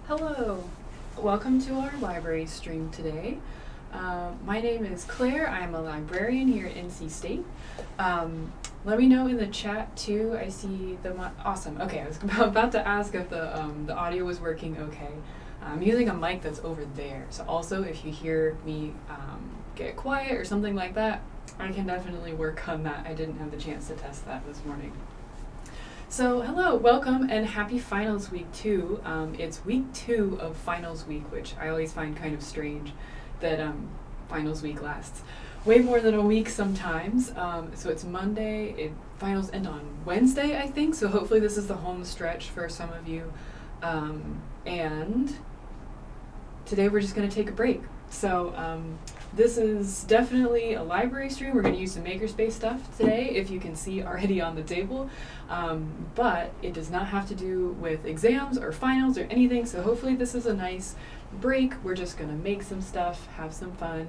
Hello, welcome to our library stream today. My name is Claire. I'm a librarian here at NC State. Let me know in the chat too. I see the awesome. Okay, I was about to ask if the audio was working okay. I'm using a mic that's over there, so also if you hear me get quiet or something like that, I can definitely work on that. I didn't have the chance to test that this morning. So hello, welcome, and happy finals week 2. It's week 2 of finals week, which I always find kind of strange that finals week lasts way more than a week sometimes. So it's Monday, finals end on Wednesday, I think, so hopefully this is the home stretch for some of you. And today we're just going to take a break. So this is definitely a library stream. We're going to use some Makerspace stuff today, if you can see already on the table. But it does not have to do with exams or finals or anything, so hopefully this is a nice break. We're just going to make some stuff, have some fun.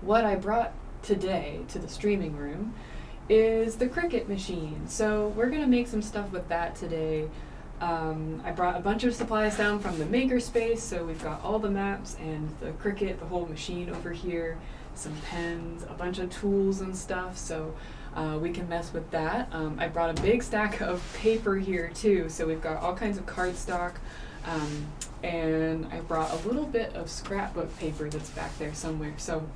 What I brought today to the streaming room is the Cricut machine. So we're going to make some stuff with that today. I brought a bunch of supplies down from the Makerspace, so we've got all the maps and the Cricut, the whole machine over here, some pens, a bunch of tools and stuff, so we can mess with that. I brought a big stack of paper here too, so we've got all kinds of cardstock, and I brought a little bit of scrapbook paper that's back there somewhere. So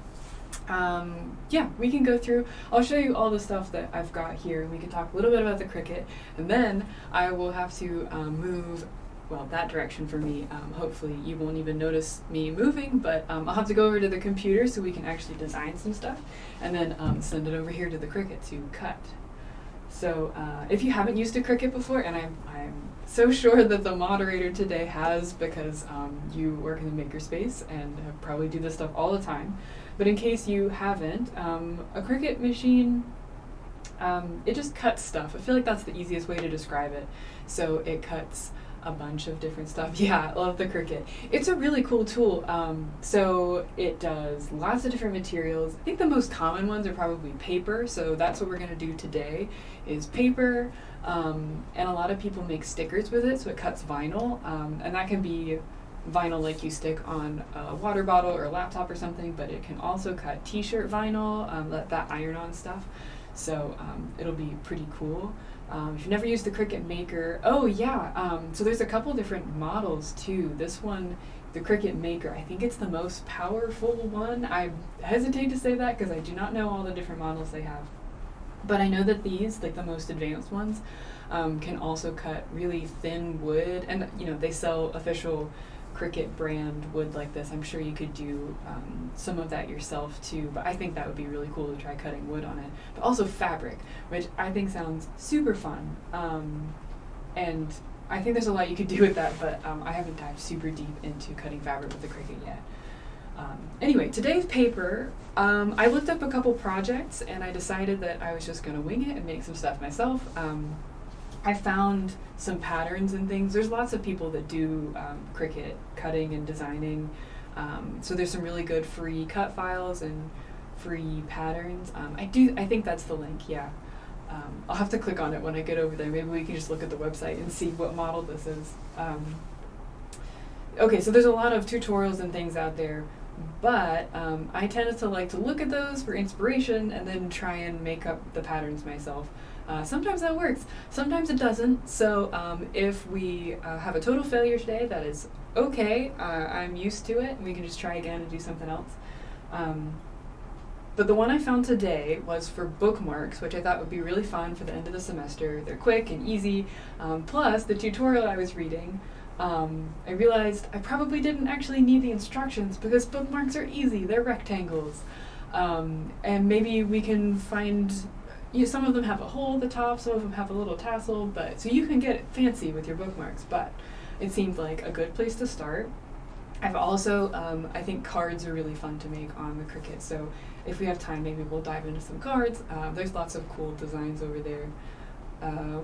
yeah, we can go through. I'll show you all the stuff that I've got here, and we can talk a little bit about the Cricut, and then I will have to move, well, that direction for me. Hopefully you won't even notice me moving, but I'll have to go over to the computer so we can actually design some stuff, and then send it over here to the Cricut to cut. So if you haven't used a Cricut before, and I'm so sure that the moderator today has, because you work in the Makerspace and probably do this stuff all the time, but in case you haven't, a Cricut machine, it just cuts stuff. I feel like that's the easiest way to describe it. So it cuts a bunch of different stuff. Yeah, I love the Cricut. It's a really cool tool. So it does lots of different materials. I think the most common ones are probably paper, so that's what we're going to do today, is paper, and a lot of people make stickers with it, so it cuts vinyl, and that can be vinyl like you stick on a water bottle or a laptop or something, but it can also cut t-shirt vinyl, that iron-on stuff, so it'll be pretty cool. If you've never used the Cricut Maker, oh yeah, so there's a couple different models too. This one, the Cricut Maker, I think it's the most powerful one. I hesitate to say that because I do not know all the different models they have. But I know that these, like the most advanced ones, can also cut really thin wood, and they sell official Cricut brand wood like this. I'm sure you could do some of that yourself too, but I think that would be really cool to try cutting wood on it. But also fabric, which I think sounds super fun, and I think there's a lot you could do with that, but I haven't dived super deep into cutting fabric with the Cricut yet. Anyway, today's paper, I looked up a couple projects and I decided that I was just going to wing it and make some stuff myself. I found some patterns and things. There's lots of people that do Cricut cutting and designing, so there's some really good free cut files and free patterns. I think that's the link, yeah. I'll have to click on it when I get over there. Maybe we can just look at the website and see what model this is. Okay, so there's a lot of tutorials and things out there, but I tend to like to look at those for inspiration and then try and make up the patterns myself. Sometimes that works, sometimes it doesn't, so if we have a total failure today, that is okay. I'm used to it, and we can just try again and do something else. But the one I found today was for bookmarks, which I thought would be really fun for the end of the semester. They're quick and easy, plus the tutorial I was reading, I realized I probably didn't actually need the instructions because bookmarks are easy, they're rectangles, and maybe we can find, some of them have a hole at the top, some of them have a little tassel, but so you can get fancy with your bookmarks, but it seemed like a good place to start. I've also, I think cards are really fun to make on the Cricut, so if we have time, maybe we'll dive into some cards. There's lots of cool designs over there.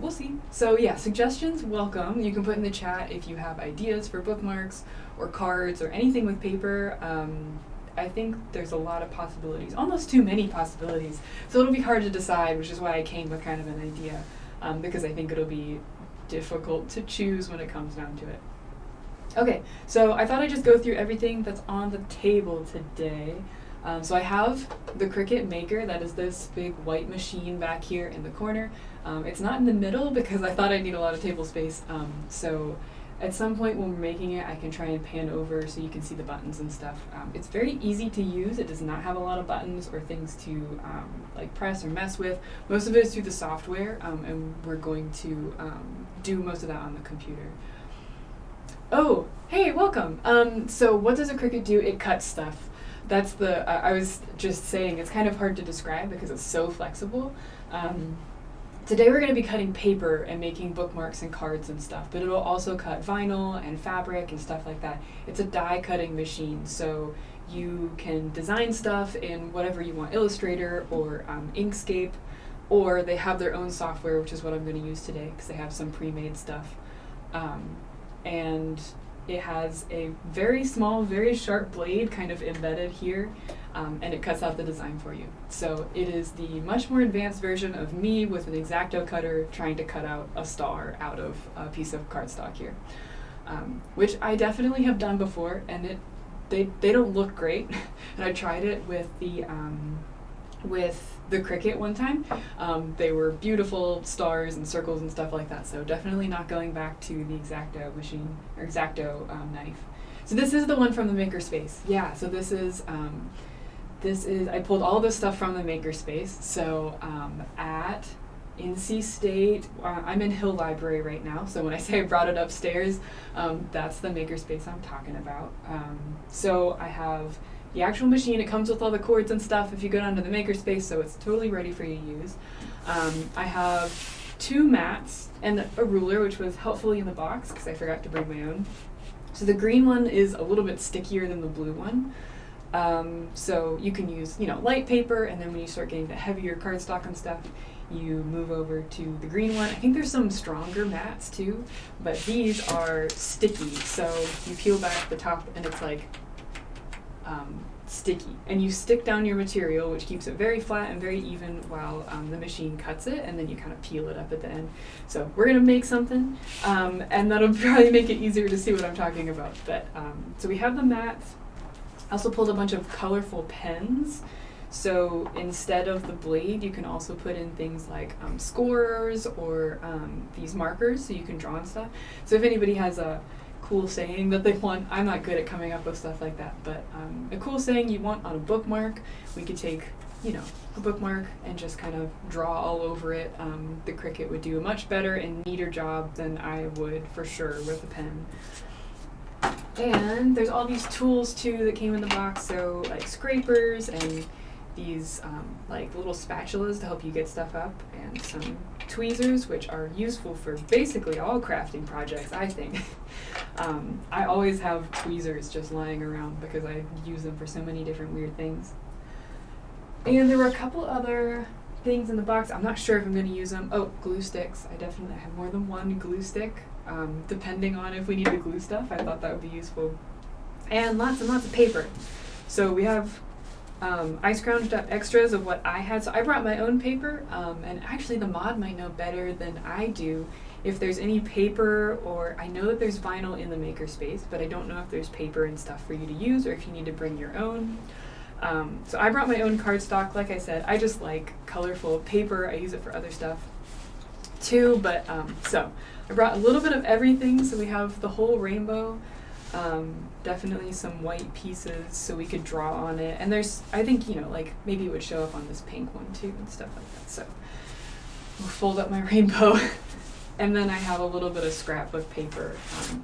We'll see. So yeah, suggestions, welcome. You can put in the chat if you have ideas for bookmarks or cards or anything with paper. I think there's a lot of possibilities, almost too many possibilities. So it'll be hard to decide, which is why I came with kind of an idea, because I think it'll be difficult to choose when it comes down to it. Okay, so I thought I'd just go through everything that's on the table today. So I have the Cricut Maker, that is this big white machine back here in the corner. It's not in the middle because I thought I'd need a lot of table space. So at some point when we're making it, I can try and pan over so you can see the buttons and stuff. It's very easy to use. It does not have a lot of buttons or things to like press or mess with. Most of it is through the software, and we're going to do most of that on the computer. Oh, hey, welcome. So what does a Cricut do? It cuts stuff. That's the, I was just saying, it's kind of hard to describe because it's so flexible. Today we're going to be cutting paper and making bookmarks and cards and stuff, but it'll also cut vinyl and fabric and stuff like that. It's a die cutting machine, so you can design stuff in whatever you want, Illustrator or Inkscape, or they have their own software, which is what I'm going to use today because they have some pre-made stuff. And it has a very small, very sharp blade kind of embedded here, and it cuts out the design for you. So it is the much more advanced version of me with an X-Acto cutter trying to cut out a star out of a piece of cardstock here, which I definitely have done before, and they don't look great. And I tried it with the Cricut one time. They were beautiful stars and circles and stuff like that, so definitely not going back to the X-Acto machine, or X-Acto knife. So this is the one from the Makerspace. Yeah, so this is, I pulled all this stuff from the Makerspace. So at NC State, I'm in Hill Library right now, so when I say I brought it upstairs, that's the Makerspace I'm talking about. So I have the actual machine. It comes with all the cords and stuff if you go down to the Makerspace, so it's totally ready for you to use. I have 2 mats and a ruler, which was helpfully in the box because I forgot to bring my own. So the green one is a little bit stickier than the blue one. So you can use, light paper, and then when you start getting the heavier cardstock and stuff, you move over to the green one. I think there's some stronger mats too, but these are sticky. So you peel back the top and it's like sticky, and you stick down your material, which keeps it very flat and very even while the machine cuts it, and then you kind of peel it up at the end. So we're gonna make something, and that'll probably make it easier to see what I'm talking about. But so we have the mats. I also pulled a bunch of colorful pens. So instead of the blade, you can also put in things like scorers or these markers, so you can draw and stuff. So if anybody has a cool saying that they want, I'm not good at coming up with stuff like that, but a cool saying you want on a bookmark, we could take, a bookmark and just kind of draw all over it. The Cricut would do a much better and neater job than I would for sure with a pen. And there's all these tools too that came in the box, so like scrapers and these like little spatulas to help you get stuff up, and some tweezers, which are useful for basically all crafting projects, I think. I always have tweezers just lying around because I use them for so many different weird things. And there were a couple other things in the box. I'm not sure if I'm going to use them. Oh, glue sticks. I definitely have more than one glue stick, depending on if we need to glue stuff. I thought that would be useful. And lots of paper. So we have I scrounged up extras of what I had. So I brought my own paper, and actually the mod might know better than I do if there's any paper, or I know that there's vinyl in the Makerspace, but I don't know if there's paper and stuff for you to use or if you need to bring your own. So I brought my own cardstock. Like I said, I just like colorful paper. I use it for other stuff too, but so I brought a little bit of everything, so we have the whole rainbow. Definitely some white pieces so we could draw on it, and there's, I think, like maybe it would show up on this pink one too and stuff like that. So we'll fold up my rainbow. And then I have a little bit of scrapbook paper.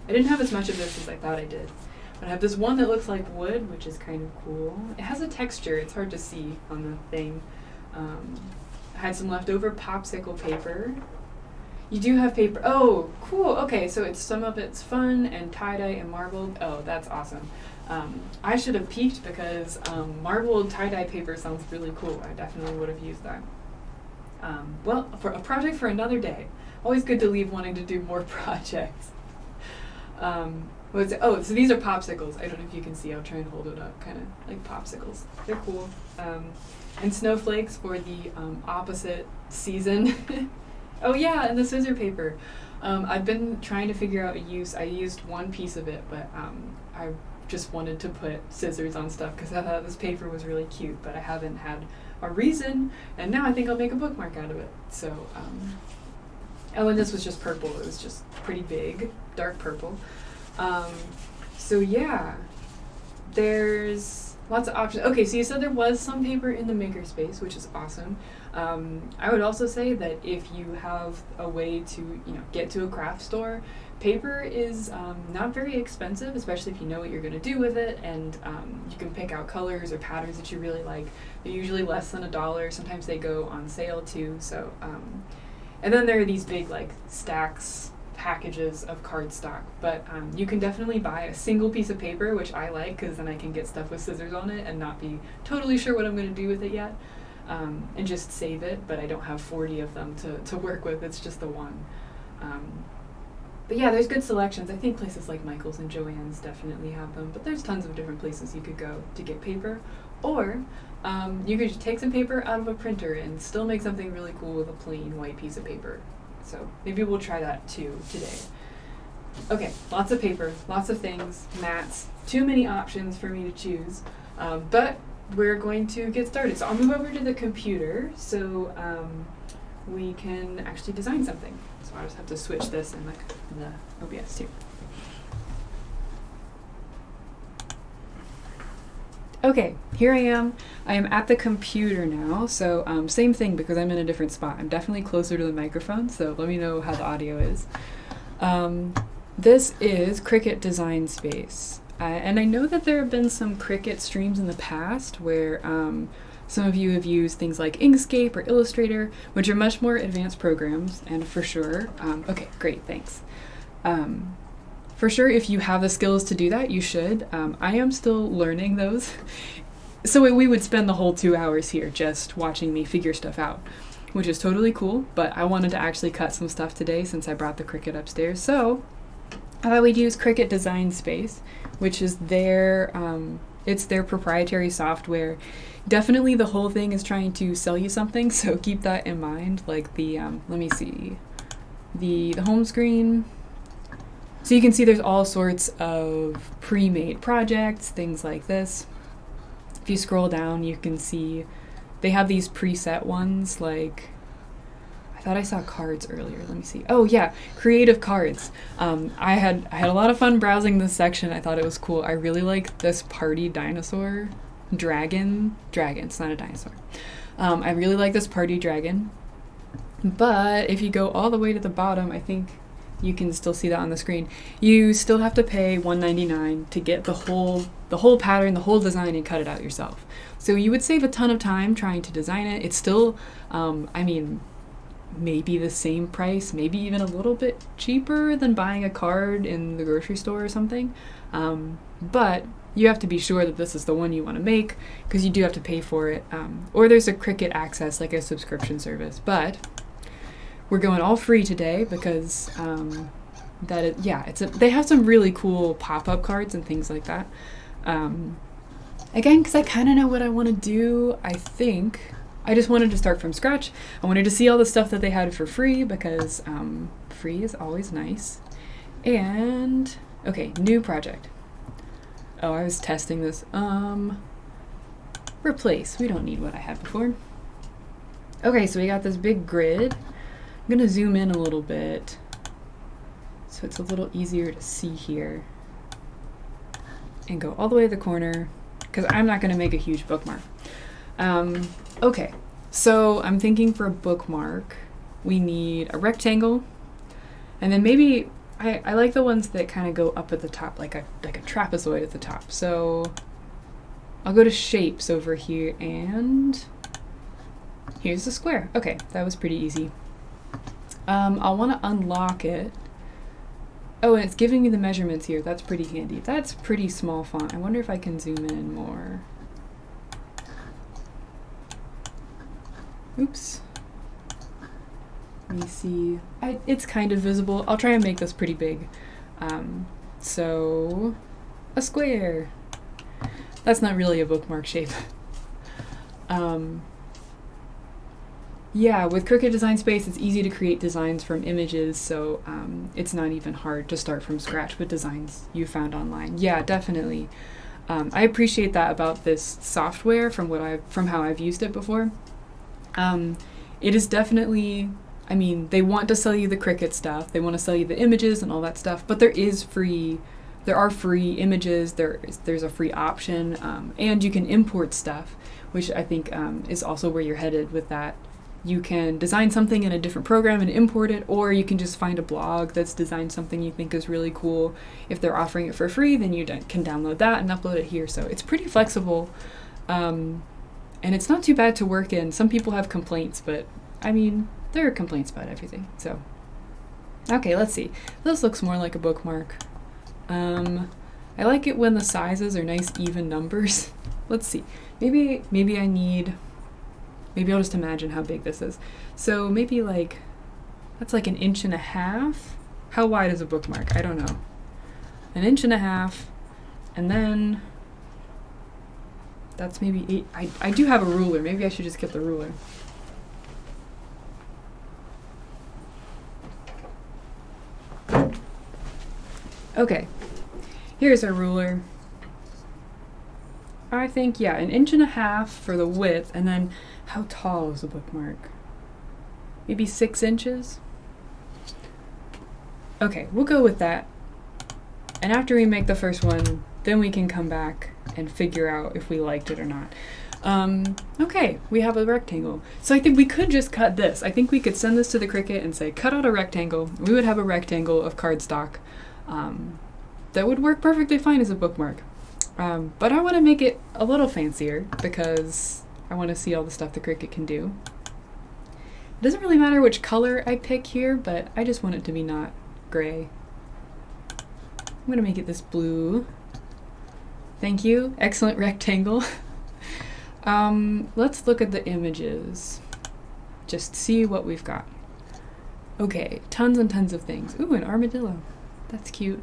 I didn't have as much of this as I thought I did, but I have this one that looks like wood, which is kind of cool. It has a texture, it's hard to see on the thing. I had some leftover popsicle paper. You do have paper. Oh, cool. Okay, so some of it's fun and tie-dye and marbled. Oh, that's awesome. I should have peeked because marbled tie-dye paper sounds really cool. I definitely would have used that. Well, for a project for another day. Always good to leave wanting to do more projects. So these are popsicles. I don't know if you can see. I'll try and hold it up, kind of like popsicles. They're cool. And snowflakes for the opposite season. Oh yeah, and the scissor paper. I've been trying to figure out a use. I used one piece of it, but I just wanted to put scissors on stuff because I thought this paper was really cute, but I haven't had a reason, and now I think I'll make a bookmark out of it. So, oh, and this was just purple. It was just pretty big, dark purple. So yeah, there's lots of options. Okay, so you said there was some paper in the makerspace, which is awesome. I would also say that if you have a way to, get to a craft store, paper is not very expensive, especially if you know what you're going to do with it, and you can pick out colors or patterns that you really like. They're usually less than $1. Sometimes they go on sale too. So, and then there are these big packages of cardstock, but you can definitely buy a single piece of paper, which I like because then I can get stuff with scissors on it and not be totally sure what I'm going to do with it yet, and just save it, but I don't have 40 of them to work with. It's just the one. But yeah, there's good selections. I think places like Michael's and Joann's definitely have them, but there's tons of different places you could go to get paper, or you could just take some paper out of a printer and still make something really cool with a plain white piece of paper. So maybe we'll try that too today. Okay, lots of paper, lots of things, mats, too many options for me to choose, but we're going to get started. So I'll move over to the computer so we can actually design something. So I just have to switch this in the OBS too. Okay, here I am. I am at the computer now, so same thing because I'm in a different spot. I'm definitely closer to the microphone, so let me know how the audio is. This is Cricut Design Space, and I know that there have been some Cricut streams in the past where some of you have used things like Inkscape or Illustrator, which are much more advanced programs, and for sure, okay, great, thanks. For sure, if you have the skills to do that, you should. I am still learning those. So we would spend the whole 2 hours here just watching me figure stuff out, which is totally cool, but I wanted to actually cut some stuff today since I brought the Cricut upstairs. So I thought we'd use Cricut Design Space, which is it's their proprietary software. Definitely the whole thing is trying to sell you something, so keep that in mind. Like the, let me see, the home screen. So you can see there's all sorts of pre-made projects, things like this. If you scroll down, you can see they have these preset ones, like, I thought I saw cards earlier. Let me see. Oh yeah, creative cards. I had a lot of fun browsing this section. I thought it was cool. I really like this party dinosaur dragon. It's not a dinosaur. I really like this party dragon. But if you go all the way to the bottom, I think you can still see that on the screen. You still have to pay $1.99 to get the whole pattern, the whole design, and cut it out yourself. So you would save a ton of time trying to design it. It's still, maybe the same price, maybe even a little bit cheaper than buying a card in the grocery store or something. But you have to be sure that this is the one you want to make because you do have to pay for it. Or there's a Cricut Access, like a subscription service. We're going all free today because they have some really cool pop-up cards and things like that. Again, because I kind of know what I want to do. I think I just wanted to start from scratch. I wanted to see all the stuff that they had for free because free is always nice. And okay, new project. Oh, I was testing this. Replace. We don't need what I had before. Okay, so we got this big grid. I'm going to zoom in a little bit so it's a little easier to see here and go all the way to the corner because I'm not going to make a huge bookmark. Okay, so I'm thinking for a bookmark we need a rectangle, and then maybe I like the ones that kind of go up at the top like a trapezoid at the top. So I'll go to shapes over here and here's the square. Okay, that was pretty easy. I'll want to unlock it. Oh, and it's giving me the measurements here. That's pretty handy. That's pretty small font. I wonder if I can zoom in more. Oops. Let me see. It's kind of visible. I'll try and make this pretty big. So, a square. That's not really a bookmark shape. Yeah, with Cricut Design Space, it's easy to create designs from images, so it's not even hard to start from scratch with designs you found online. Yeah, definitely. I appreciate that about this software from how I've used it before. It is definitely, I mean, they want to sell you the Cricut stuff, they want to sell you the images and all that stuff, but there are free images, there's a free option, and you can import stuff, which I think is also where you're headed with that. You can design something in a different program and import it, or you can just find a blog that's designed something you think is really cool. If they're offering it for free, then you can download that and upload it here. So it's pretty flexible, and it's not too bad to work in. Some people have complaints, but I mean, there are complaints about everything. So, okay, let's see. This looks more like a bookmark. I like it when the sizes are nice even numbers. Let's see. Maybe I'll just imagine how big this is. So maybe that's like 1.5 inches. How wide is a bookmark? I don't know. 1.5 inches, and then that's maybe 8. I do have a ruler. Maybe I should just get the ruler. Okay, here's our ruler. I think, yeah, 1.5 inches for the width, and then how tall is a bookmark? Maybe 6 inches? Okay, we'll go with that. And after we make the first one, then we can come back and figure out if we liked it or not. Okay, we have a rectangle. So I think we could just cut this. I think we could send this to the Cricut and say, cut out a rectangle. We would have a rectangle of cardstock that would work perfectly fine as a bookmark. But I want to make it a little fancier because I want to see all the stuff the Cricut can do. It doesn't really matter which color I pick here, but I just want it to be not gray. I'm going to make it this blue. Thank you. Excellent rectangle. Let's look at the images. Just see what we've got. Okay, tons and tons of things. Ooh, an armadillo. That's cute.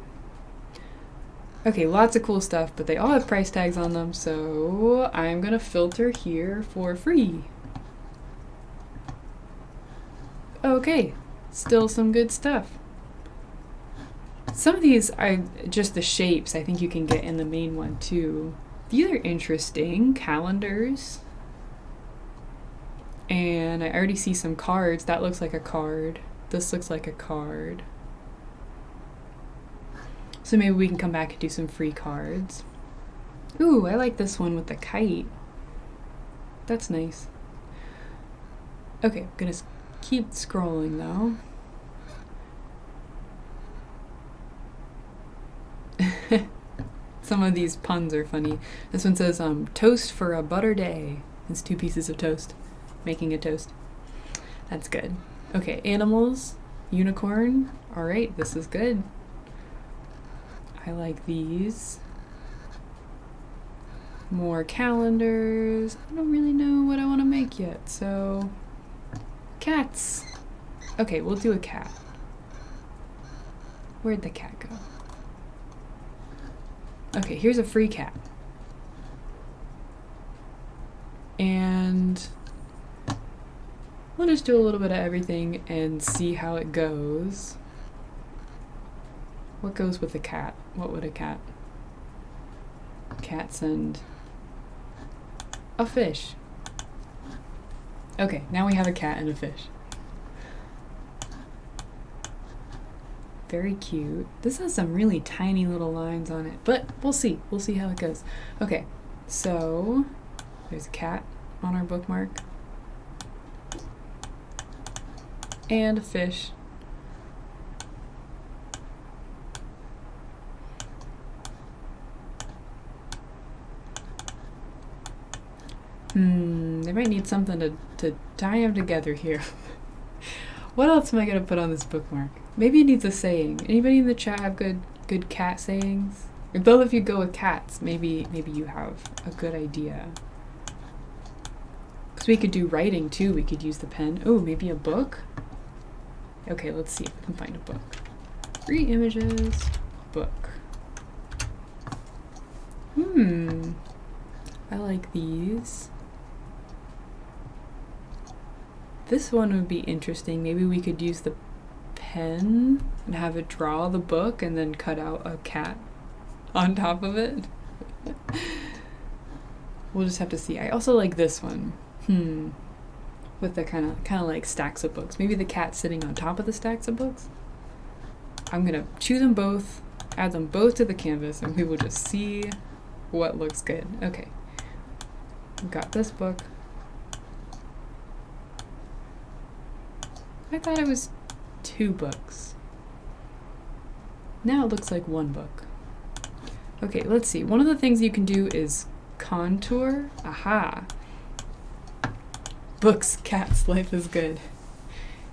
Okay, lots of cool stuff, but they all have price tags on them, so I'm gonna filter here for free. Okay, still some good stuff. Some of these are just the shapes I think you can get in the main one too. These are interesting. Calendars. And I already see some cards. That looks like a card. This looks like a card. So maybe we can come back and do some free cards. Ooh, I like this one with the kite. That's nice. Okay, I'm gonna keep scrolling though. Some of these puns are funny. This one says, toast for a butter day. It's 2 pieces of toast. Making a toast. That's good. Okay, animals. Unicorn. Alright, this is good. I like these. More calendars. I don't really know what I want to make yet, so... Cats. Okay, we'll do a cat. Where'd the cat go? Okay, here's a free cat. And we'll just do a little bit of everything and see how it goes. What goes with a cat? What would a cat? Cats and a fish. Okay, now we have a cat and a fish. Very cute. This has some really tiny little lines on it, but we'll see. We'll see how it goes. Okay, so there's a cat on our bookmark. And a fish. They might need something to tie them together here. What else am I gonna put on this bookmark? Maybe it needs a saying. Anybody in the chat have good cat sayings? Or both of you go with cats. Maybe you have a good idea. Because we could do writing too. We could use the pen. Oh, maybe a book? Okay, let's see if we can find a book. Free images, book. I like these. This one would be interesting. Maybe we could use the pen and have it draw the book and then cut out a cat on top of it. We'll just have to see. I also like this one. With the kind of like stacks of books. Maybe the cat sitting on top of the stacks of books. I'm gonna chew them both, add them both to the canvas, and we will just see what looks good. Okay. We've got this book. I thought it was 2 books. Now it looks like 1 book. Okay, let's see. One of the things you can do is contour. Aha! Books, cats, life is good.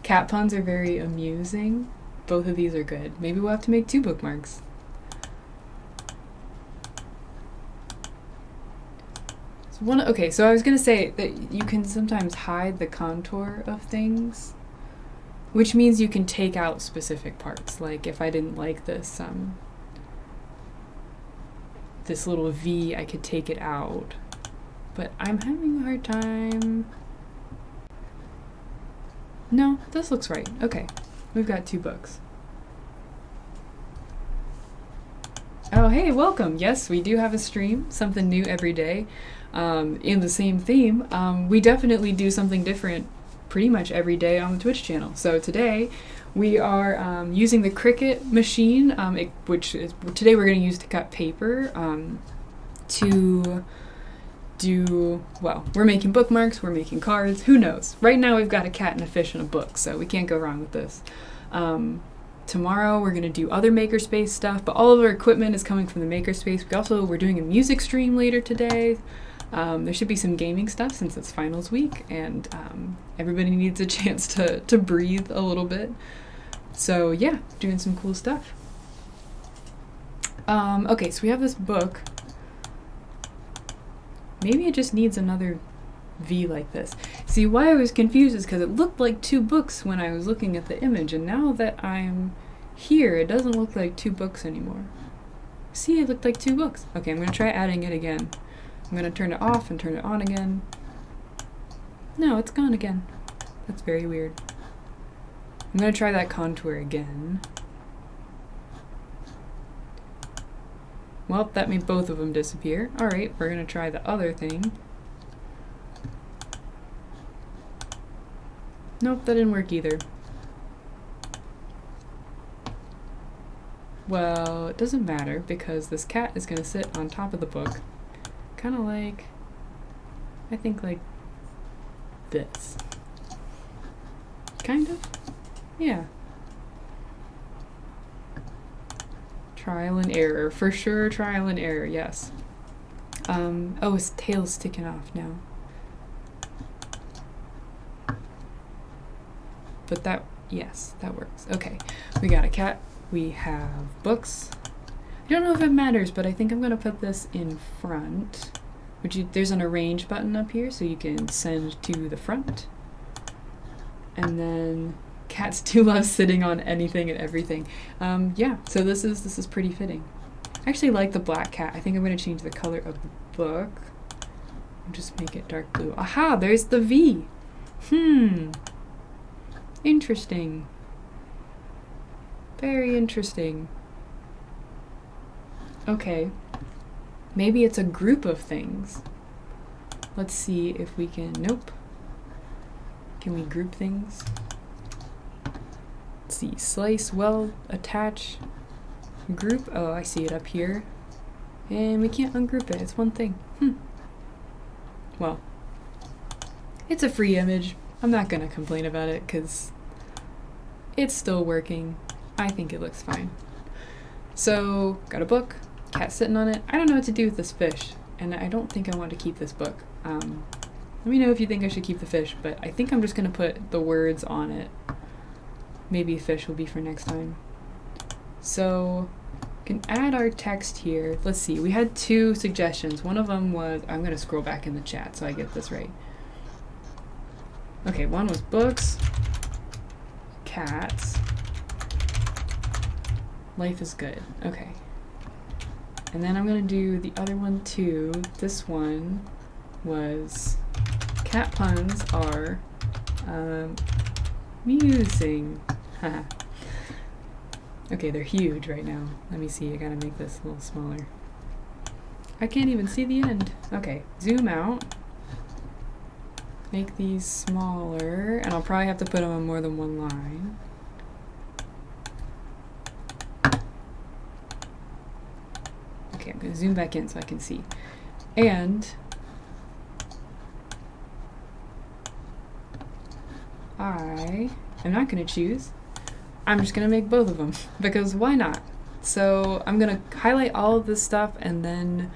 Cat puns are very amusing. Both of these are good. Maybe we'll have to make 2 bookmarks. Okay, so I was gonna say that you can sometimes hide the contour of things, which means you can take out specific parts. Like if I didn't like this, this little V, I could take it out. But I'm having a hard time. No, this looks right. Okay, we've got 2 books. Oh, hey, welcome. Yes, we do have a stream, something new every day. In the same theme, we definitely do something different pretty much every day on the Twitch channel. So today we are using the Cricut machine, today we're going to use to cut paper to do, well, we're making bookmarks, we're making cards, who knows. Right now we've got a cat and a fish and a book, so we can't go wrong with this. Tomorrow we're going to do other Makerspace stuff, but all of our equipment is coming from the Makerspace. We're doing a music stream later today. There should be some gaming stuff since it's finals week, and everybody needs a chance to breathe a little bit. So yeah, doing some cool stuff. Okay, so we have this book. Maybe it just needs another V like this. See, why I was confused is because it looked like 2 books when I was looking at the image, and now that I'm here, it doesn't look like 2 books anymore. See, it looked like 2 books. Okay, I'm going to try adding it again. I'm going to turn it off and turn it on again. No, it's gone again. That's very weird. I'm going to try that contour again. Well, that made both of them disappear. Alright, we're going to try the other thing. Nope, that didn't work either. Well, it doesn't matter because this cat is going to sit on top of the book. Kind of like, I think like this. Kind of? Yeah. Trial and error, for sure, trial and error, yes. Oh, his tail's sticking off now. But that, yes, that works. Okay, we got a cat, we have books. I don't know if it matters, but I think I'm gonna put this in front. There's an arrange button up here, so you can send to the front. And then cats do love sitting on anything and everything. Yeah, so this is pretty fitting. I actually like the black cat. I think I'm gonna change the color of the book. Just make it dark blue. Aha, there's the V. Interesting. Very interesting. Okay. Maybe it's a group of things. Let's see if we can, nope. Can we group things? Let's see, slice, well, attach, group. Oh, I see it up here. And we can't ungroup it, it's one thing. Well, it's a free image. I'm not gonna complain about it because it's still working. I think it looks fine. So, got a book, cat sitting on it. I don't know what to do with this fish, and I don't think I want to keep this book. Let me know if you think I should keep the fish, but I think I'm just gonna put the words on it. Maybe fish will be for next time. So, we can add our text here. Let's see, we had 2 suggestions. One of them was, I'm gonna scroll back in the chat so I get this right. Okay, one was books, cats, life is good. Okay. And then I'm gonna do the other one too. This one was cat puns are Musing. Okay, they're huge right now. Let me see, I gotta make this a little smaller. I can't even see the end. Okay, zoom out. Make these smaller, and I'll probably have to put them on more than one line. Okay, I'm gonna zoom back in so I can see. And I am not gonna choose. I'm just gonna make both of them because why not? So I'm gonna highlight all of this stuff and then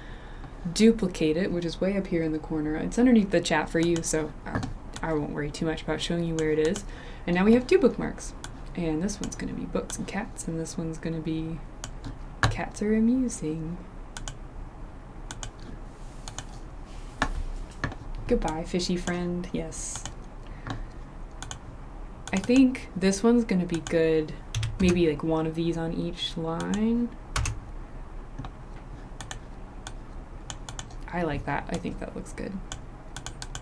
duplicate it, which is way up here in the corner. It's underneath the chat for you, so I won't worry too much about showing you where it is. And now we have 2 bookmarks. And this one's gonna be books and cats, and this one's gonna be cats are amusing. Goodbye, fishy friend. Yes. I think this one's gonna be good. Maybe like one of these on each line. I like that. I think that looks good.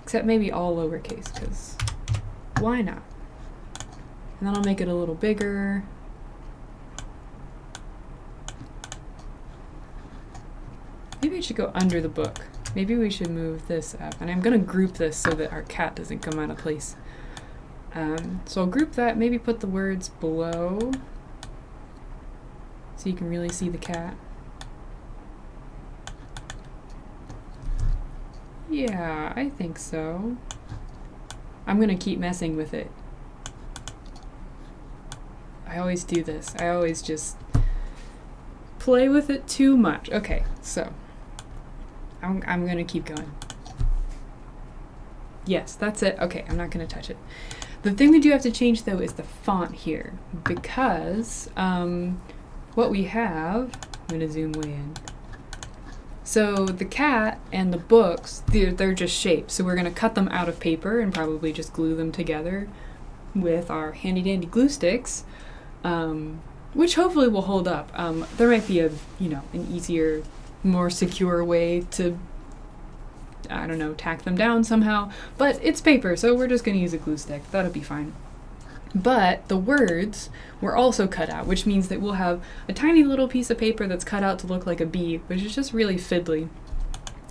Except maybe all lowercase, because why not? And then I'll make it a little bigger. Maybe it should go under the book. Maybe we should move this up. And I'm gonna group this so that our cat doesn't come out of place. So I'll group that, maybe put the words below so you can really see the cat. Yeah, I think so. I'm gonna keep messing with it. I always do this. I always just play with it too much. Okay, so I'm gonna keep going. Yes, that's it. Okay, I'm not gonna touch it. The thing we do have to change though is the font here, because what we have, I'm gonna zoom way in. So the cat and the books, they're just shapes. So we're gonna cut them out of paper and probably just glue them together with our handy dandy glue sticks, which hopefully will hold up. There might be an easier, more secure way to, I don't know, tack them down somehow, but it's paper, so we're just gonna use a glue stick. That'll be fine. But the words were also cut out, which means that we'll have a tiny little piece of paper that's cut out to look like a bee, which is just really fiddly.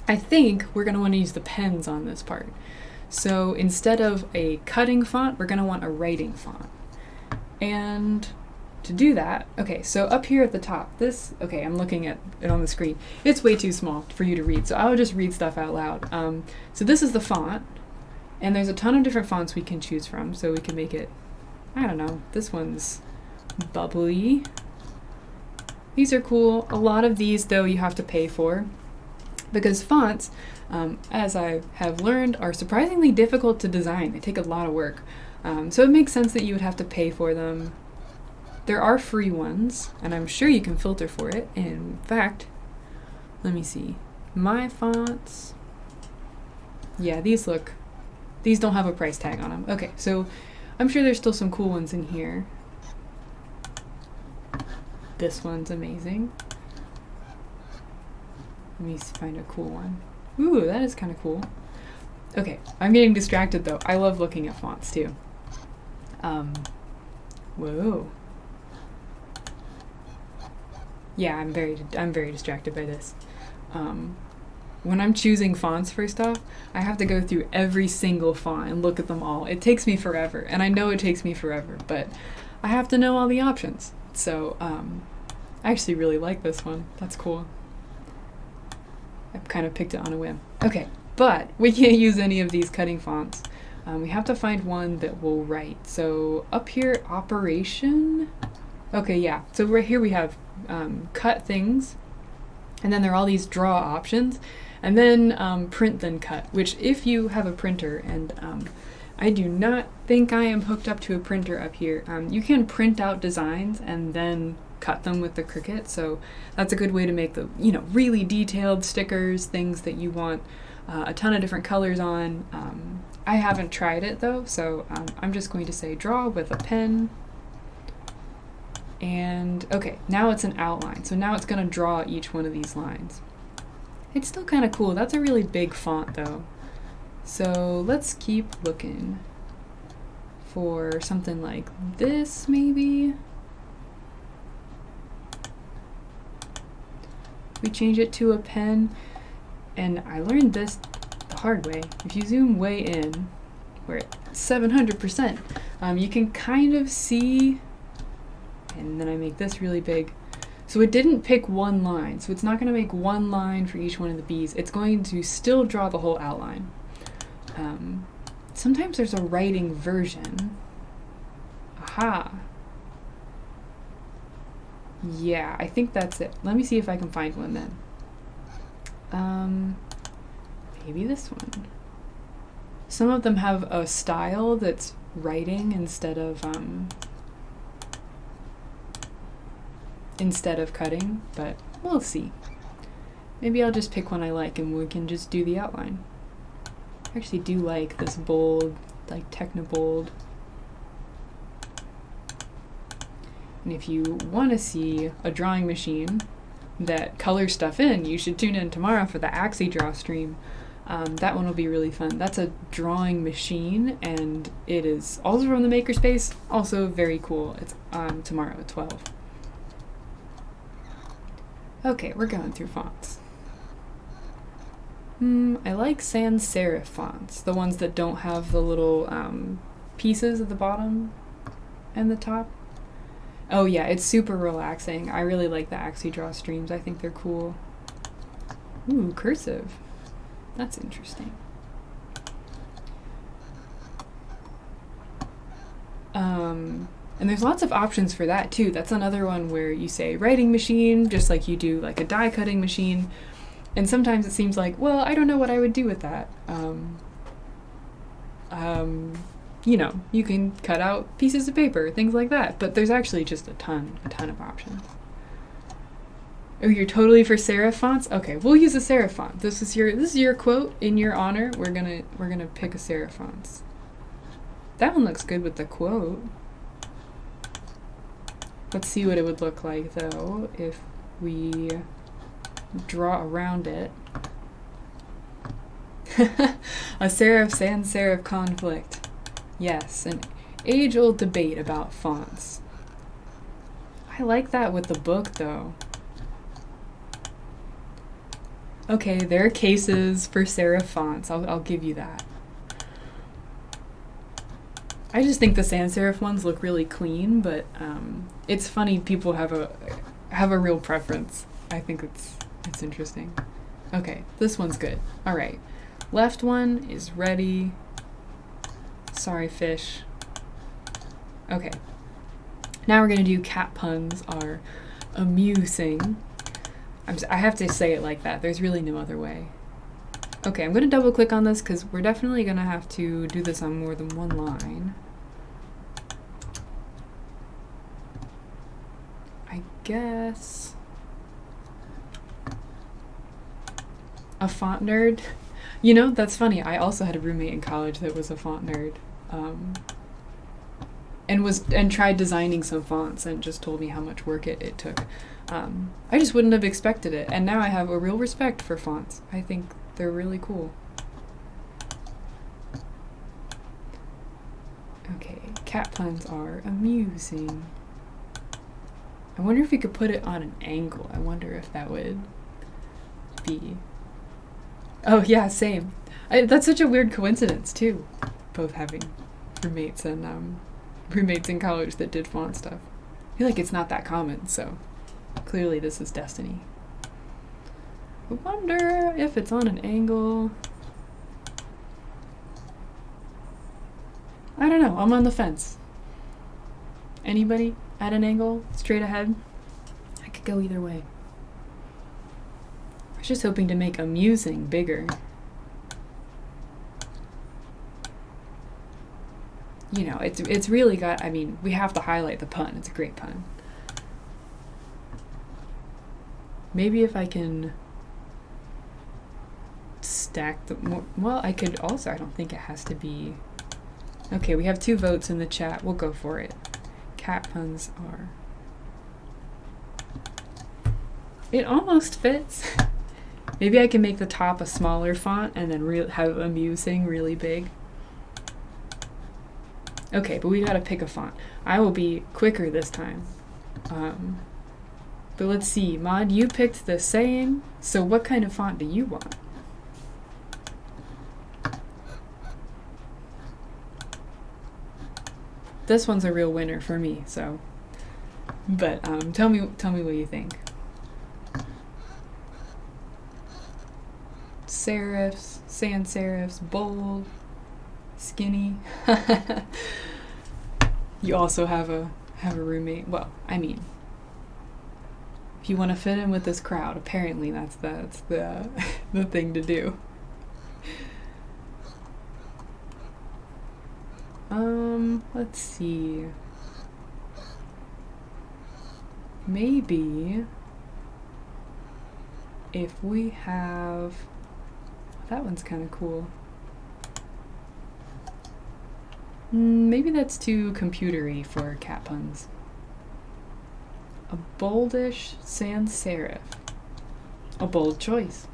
I think we're gonna wanna use the pens on this part. So instead of a cutting font, we're gonna want a writing font. And to do that, okay, so up here at the top, okay, I'm looking at it on the screen. It's way too small for you to read, so I'll just read stuff out loud. So this is the font, and there's a ton of different fonts we can choose from, so we can make it, I don't know, this one's bubbly. These are cool. A lot of these, though, you have to pay for, because fonts, as I have learned, are surprisingly difficult to design. They take a lot of work. So it makes sense that you would have to pay for them. There are free ones, and I'm sure you can filter for it. And in fact, let me see. My fonts. Yeah, these don't have a price tag on them. Okay, so I'm sure there's still some cool ones in here. This one's amazing. Let me find a cool one. Ooh, that is kind of cool. Okay, I'm getting distracted though. I love looking at fonts too. Whoa. Yeah, I'm very distracted by this. When I'm choosing fonts for stuff, I have to go through every single font and look at them all. It takes me forever, and I know it takes me forever, but I have to know all the options. So, I actually really like this one. That's cool. I kind of picked it on a whim. Okay, but we can't use any of these cutting fonts. We have to find one that will write. So up here, operation. Okay, yeah. So right here we have cut things, and then there are all these draw options, and then print then cut, which if you have a printer, and I do not think I am hooked up to a printer up here, you can print out designs and then cut them with the Cricut, so that's a good way to make the, really detailed stickers, things that you want a ton of different colors on. I haven't tried it though, so I'm just going to say draw with a pen. And okay, now it's an outline, so now it's going to draw each one of these lines. It's still kind of cool. That's a really big font though, so let's keep looking. for something like this, maybe. We change it to a pen, and I learned this the hard way. If you zoom way in, we're at 700%, you can kind of see, and then I make this really big. So it didn't pick one line, so it's not going to make one line for each one of the bees. It's going to still draw the whole outline. Sometimes there's a writing version. Aha. Yeah, I think that's it. Let me see if I can find one then. Maybe this one. Some of them have a style that's writing instead of cutting, but we'll see. Maybe I'll just pick one I like and we can just do the outline. I actually do like this bold, like Technobold. And if you want to see a drawing machine that colors stuff in, you should tune in tomorrow for the AxiDraw stream. That one will be really fun. That's a drawing machine, and it is also from the Makerspace, also very cool. It's tomorrow at 12. Okay, we're going through fonts. I like sans serif fonts, the ones that don't have the little pieces at the bottom and the top. Oh yeah, it's super relaxing. I really like the AxiDraw streams. I think they're cool. Ooh, cursive. That's interesting. And there's lots of options for that too. That's another one where you say writing machine, just like you do like a die cutting machine. And sometimes it seems like, well, I don't know what I would do with that. You know, you can cut out pieces of paper, things like that. But there's actually just a ton of options. Oh, you're totally for serif fonts? Okay, we'll use a serif font. This is your quote in your honor. We're gonna pick a serif fonts. That one looks good with the quote. Let's see what it would look like though if we draw around it. A serif sans serif conflict. Yes, an age-old debate about fonts. I like that with the book though. Okay, there are cases for serif fonts. I'll give you that. I just think the sans serif ones look really clean, but it's funny people have a real preference. I think it's interesting. Okay, this one's good. All right, left one is ready. Sorry, fish. Okay, now we're gonna do cat puns are amusing. I have to say it like that. There's really no other way. Okay, I'm going to double click on this because we're definitely going to have to do this on more than one line. I guess a font nerd. You know, that's funny. I also had a roommate in college that was a font nerd. And tried designing some fonts and just told me how much work it took. I just wouldn't have expected it, and now I have a real respect for fonts. I think they're really cool. Okay, cat puns are amusing. I wonder if we could put it on an angle. I wonder if that would be... Oh yeah, same. That's such a weird coincidence too, both having roommates and roommates in college that did font stuff. I feel like it's not that common, so clearly this is destiny. I wonder if it's on an angle. I don't know, I'm on the fence. Anybody at an angle, straight ahead? I could go either way. I was just hoping to make amusing bigger. You know, it's really got, I mean, we have to highlight the pun. It's a great pun. Maybe if I can stack the more, well, I could also, I don't think it has to be. Okay, we have 2 votes in the chat. We'll go for it. Cat puns are. It almost fits. Maybe I can make the top a smaller font and then have amusing really big. Okay, but we gotta pick a font. I will be quicker this time. But let's see, Maud, you picked the saying, so what kind of font do you want? This one's a real winner for me, so. But tell me what you think. Serifs, sans serifs, bold, skinny. You also have a roommate. Well, I mean, if you want to fit in with this crowd, apparently that's the the thing to do. Let's see. Maybe if we have, that one's kind of cool. Maybe that's too computery for cat puns. A boldish sans serif. A bold choice.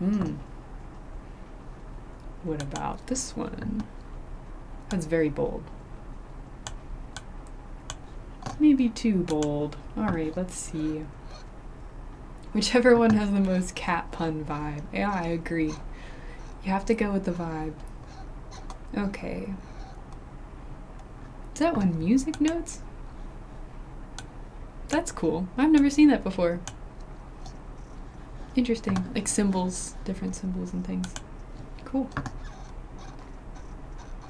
What about this one? That's very bold. Maybe too bold. Alright, let's see. Whichever one has the most cat pun vibe. Yeah, I agree. You have to go with the vibe. Okay. Is that one music notes? That's cool. I've never seen that before. Interesting. Like symbols, different symbols and things. Cool.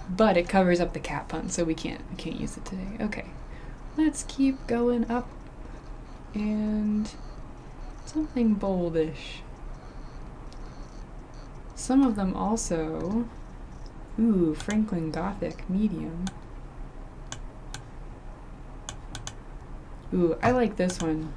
But it covers up the cat pun, so we can't use it today. Okay. Let's keep going up. And something boldish. Some of them also. Ooh, Franklin Gothic medium. Ooh, I like this one.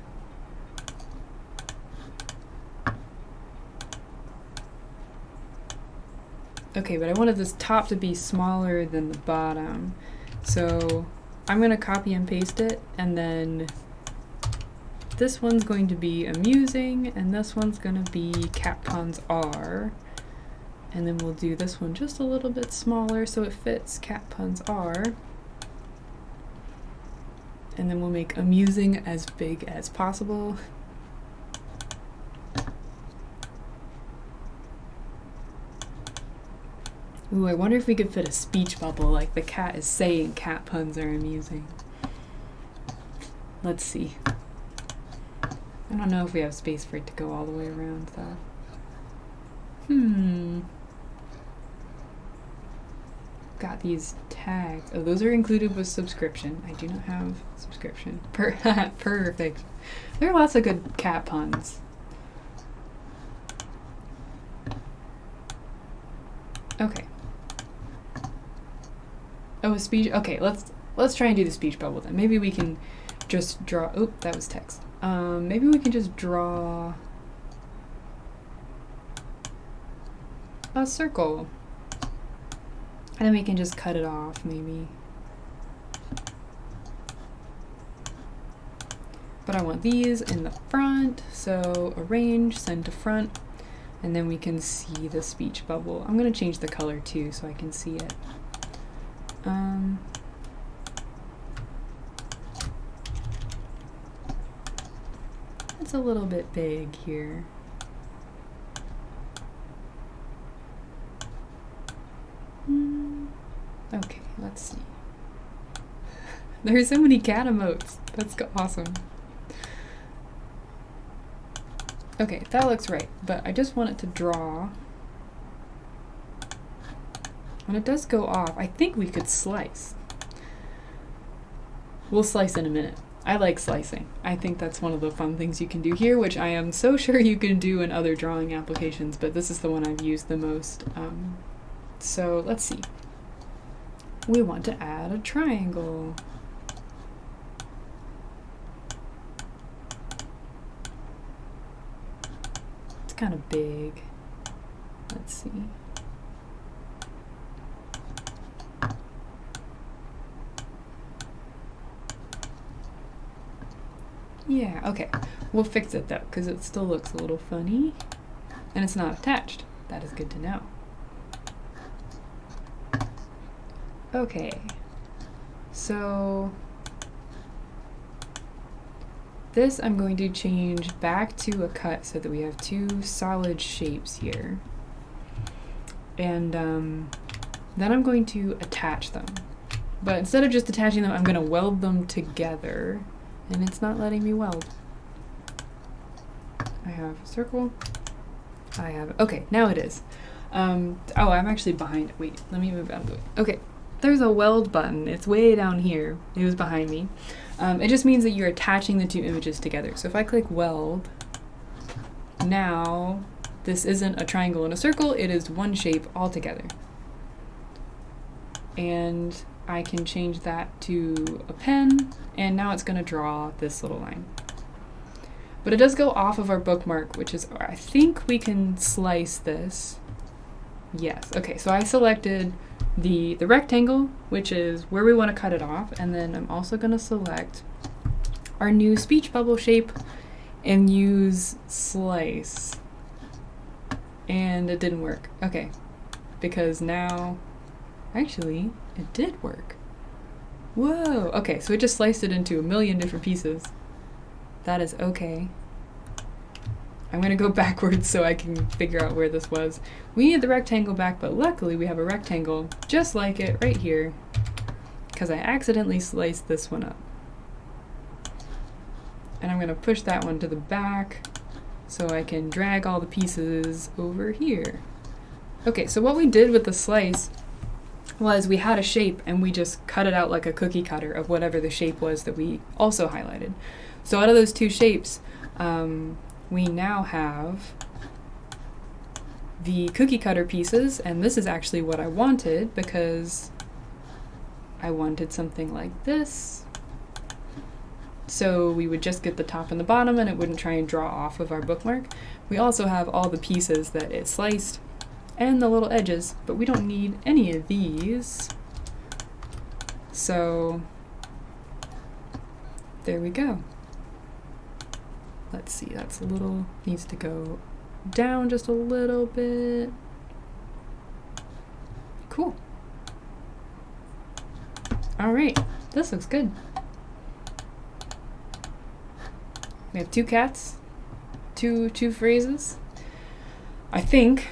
Okay, but I wanted this top to be smaller than the bottom. So I'm gonna copy and paste it, and then this one's going to be amusing, and this one's gonna be cat puns are. And then we'll do this one just a little bit smaller so it fits cat puns are. And then we'll make amusing as big as possible. Ooh, I wonder if we could fit a speech bubble like the cat is saying cat puns are amusing. Let's see. I don't know if we have space for it to go all the way around though. Got these tags. Oh, those are included with subscription. I do not have subscription. Perfect. There are lots of good cat puns. Okay. Oh, a speech. Okay, let's try and do the speech bubble then. Maybe we can just draw. Oh, that was text. Maybe we can just draw a circle. And then we can just cut it off, maybe. But I want these in the front, so arrange, send to front, and then we can see the speech bubble. I'm gonna change the color too, so I can see it. It's a little bit big here. Okay, let's see. There's so many cat emotes. That's awesome. Okay, that looks right, but I just want it to draw. When it does go off, I think we could slice. We'll slice in a minute. I like slicing. I think that's one of the fun things you can do here, which I am so sure you can do in other drawing applications, but this is the one I've used the most. So let's see. We want to add a triangle. It's kind of big. Let's see. Yeah, okay. We'll fix it though, because it still looks a little funny. And it's not attached. That is good to know. Okay. So this I'm going to change back to a cut so that we have two solid shapes here. And then I'm going to attach them. But instead of just attaching them, I'm going to weld them together. And it's not letting me weld. I have a circle. I have, okay, now it is. Oh, I'm actually behind. Wait, let me move out of the way. Okay, there's a weld button. It's way down here. It was behind me. It just means that you're attaching the two images together. So if I click weld, now this isn't a triangle and a circle, it is one shape all together. And I can change that to a pen, and now it's going to draw this little line. But it does go off of our bookmark, which is, I think we can slice this. Yes, okay, so I selected the rectangle, which is where we want to cut it off, and then I'm also going to select our new speech bubble shape and use slice. And it didn't work. Okay, because now, actually, it did work. Whoa, okay, so it just sliced it into a million different pieces. That is okay. I'm gonna go backwards so I can figure out where this was. We need the rectangle back, but luckily we have a rectangle just like it right here, because I accidentally sliced this one up. And I'm gonna push that one to the back so I can drag all the pieces over here. Okay, so what we did with the slice was we had a shape and we just cut it out like a cookie cutter of whatever the shape was that we also highlighted. So out of those two shapes, we now have the cookie cutter pieces, and this is actually what I wanted because I wanted something like this. So we would just get the top and the bottom and it wouldn't try and draw off of our bookmark. We also have all the pieces that it sliced and the little edges, but we don't need any of these. So there we go. Let's see, that's a little, needs to go down just a little bit. Cool. All right, this looks good. We have two cats, two phrases. I think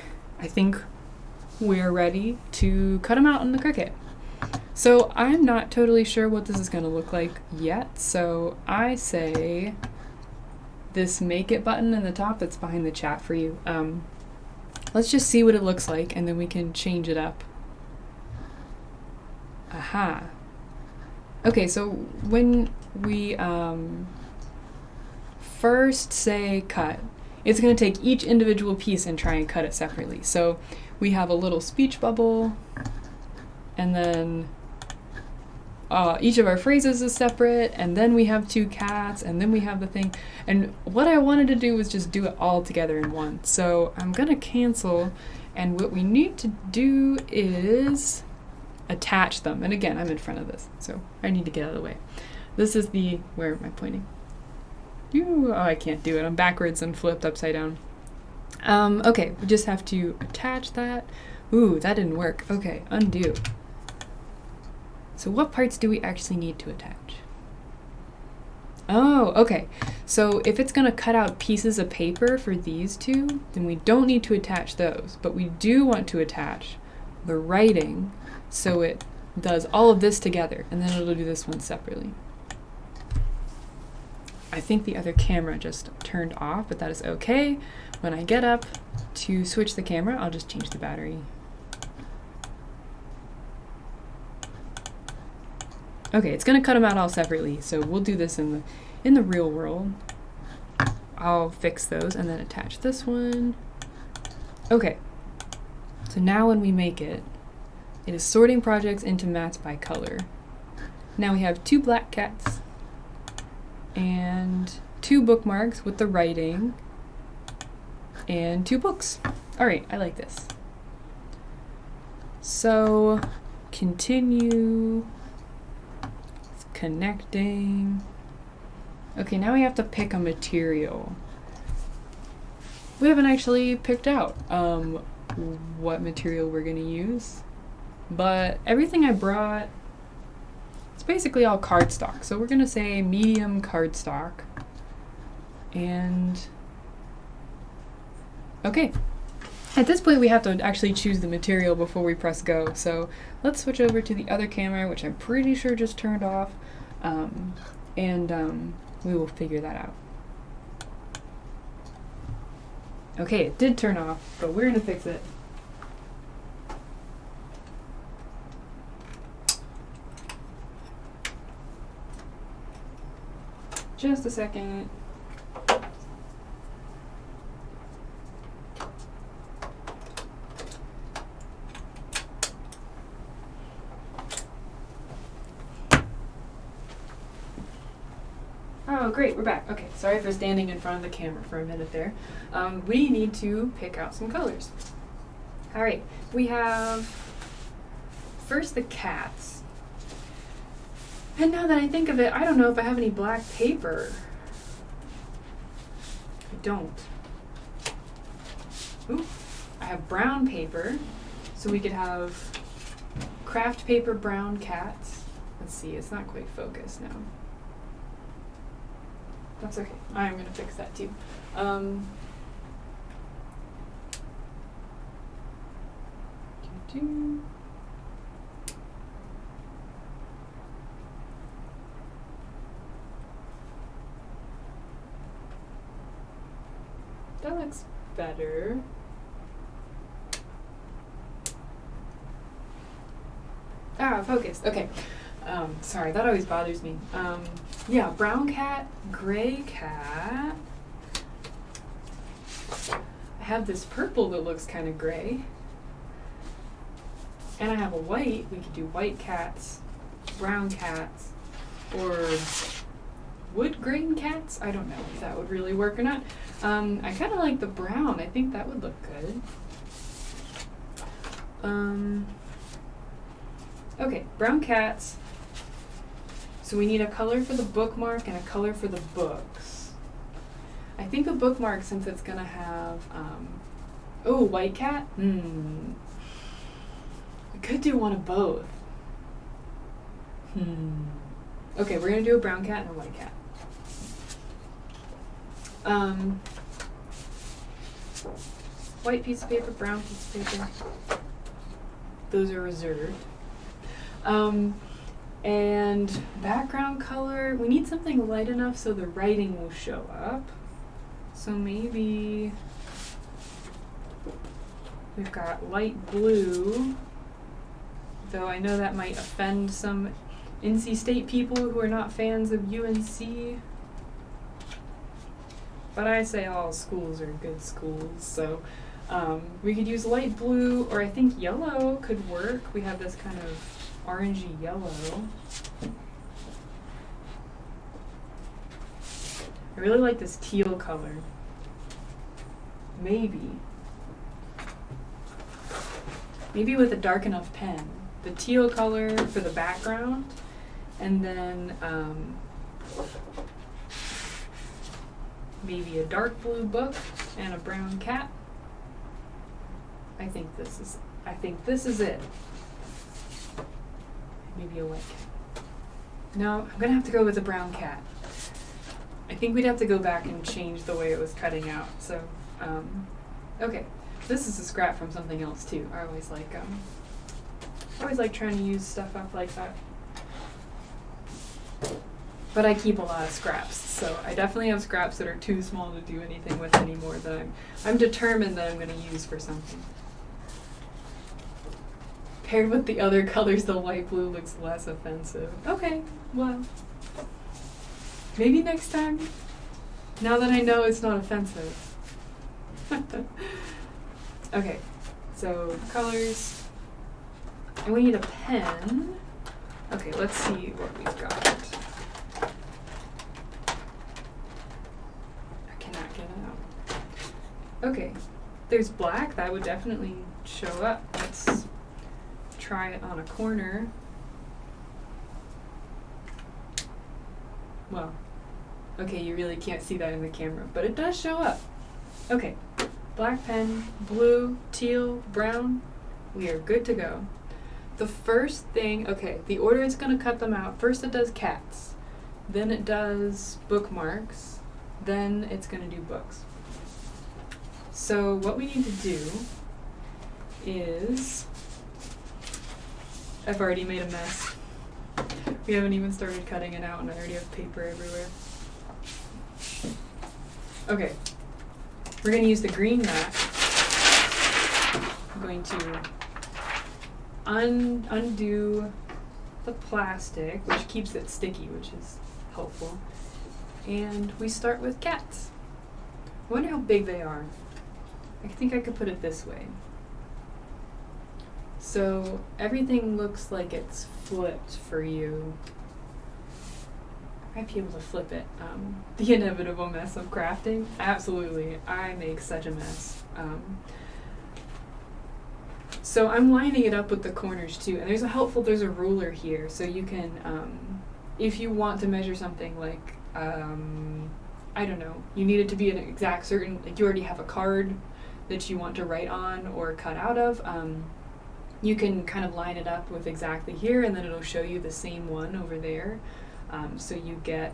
we're ready to cut them out in the Cricut. So I'm not totally sure what this is going to look like yet, so I say this make it button in the top that's behind the chat for you. Let's just see what it looks like and then we can change it up. Aha. Okay, so when we first say cut, it's going to take each individual piece and try and cut it separately. So we have a little speech bubble, and then each of our phrases is separate, and then we have two cats, and then we have the thing. And what I wanted to do was just do it all together in one. So I'm going to cancel, and what we need to do is attach them. And again, I'm in front of this, so I need to get out of the way. This is the, where am I pointing? Ooh, oh, I can't do it. I'm backwards and flipped upside down. Okay, we just have to attach that. Ooh, that didn't work. Okay, undo. So what parts do we actually need to attach? Oh, okay. So if it's going to cut out pieces of paper for these two, then we don't need to attach those. But we do want to attach the writing so it does all of this together, and then it'll do this one separately. I think the other camera just turned off, but that is okay. When I get up to switch the camera, I'll just change the battery. Okay, it's gonna cut them out all separately, so we'll do this in the real world. I'll fix those and then attach this one. Okay, so now when we make it, it is sorting projects into mats by color. Now we have two black cats and two bookmarks with the writing and two books. All right, I like this. So continue. It's connecting. Okay, now we have to pick a material. We haven't actually picked out what material we're gonna use, but everything I brought, it's basically all cardstock. So we're going to say medium cardstock. And okay. At this point we have to actually choose the material before we press go. So let's switch over to the other camera, which I'm pretty sure just turned off. We will figure that out. Okay, it did turn off, but we're gonna fix it. Just a second. Oh, great, we're back. Okay, sorry for standing in front of the camera for a minute there. We need to pick out some colors. All right, we have first the cats. And now that I think of it, I don't know if I have any black paper. I don't. Ooh, I have brown paper, so we could have craft paper brown cats. Let's see, it's not quite focused now. That's okay. I'm going to fix that too. That looks better. Ah, focused. Okay. Sorry, that always bothers me. Yeah, brown cat, gray cat. I have this purple that looks kind of gray. And I have a white. We could do white cats, brown cats, or wood grain cats. I don't know if that would really work or not. I kind of like the brown. I think that would look good. Okay, brown cats. So we need a color for the bookmark and a color for the books. I think a bookmark, since it's gonna have, oh, white cat? We could do one of both. Okay, we're gonna do a brown cat and a white cat. White piece of paper, brown piece of paper. Those are reserved. And background color, we need something light enough so the writing will show up. So maybe we've got light blue, though I know that might offend some NC State people who are not fans of UNC. But I say all schools are good schools, so we could use light blue, or I think yellow could work. We have this kind of orangey yellow. I really like this teal color. Maybe with a dark enough pen. The teal color for the background, and then maybe a dark blue book and a brown cat. I think this is it. Maybe a white cat. No, I'm gonna have to go with a brown cat. I think we'd have to go back and change the way it was cutting out. So, okay. This is a scrap from something else too. I always like trying to use stuff up like that. But I keep a lot of scraps, so I definitely have scraps that are too small to do anything with anymore that I'm determined that I'm gonna use for something. Paired with the other colors, the light blue looks less offensive. Okay, well, maybe next time, now that I know it's not offensive. Okay, so colors, and we need a pen. Okay, let's see what we've got. I cannot get it out. Okay, there's black, that would definitely show up. Let's try it on a corner. Well, okay, you really can't see that in the camera, but it does show up. Okay, black pen, blue, teal, brown, we are good to go. the first thing, okay, the order it's going to cut them out, first it does cats, then it does bookmarks, then it's going to do books. So what we need to do is, I've already made a mess. We haven't even started cutting it out and I already have paper everywhere. Okay, we're going to use the green mat. I'm going to undo the plastic, which keeps it sticky, which is helpful. And we start with cats. I wonder how big they are. I think I could put it this way. So everything looks like it's flipped for you. I might be able to flip it. The inevitable mess of crafting. Absolutely, I make such a mess. So I'm lining it up with the corners too, and there's a ruler here, so you can, if you want to measure something like, I don't know, you need it to be an exact certain, like you already have a card that you want to write on or cut out of, you can kind of line it up with exactly here, and then it'll show you the same one over there. So you get,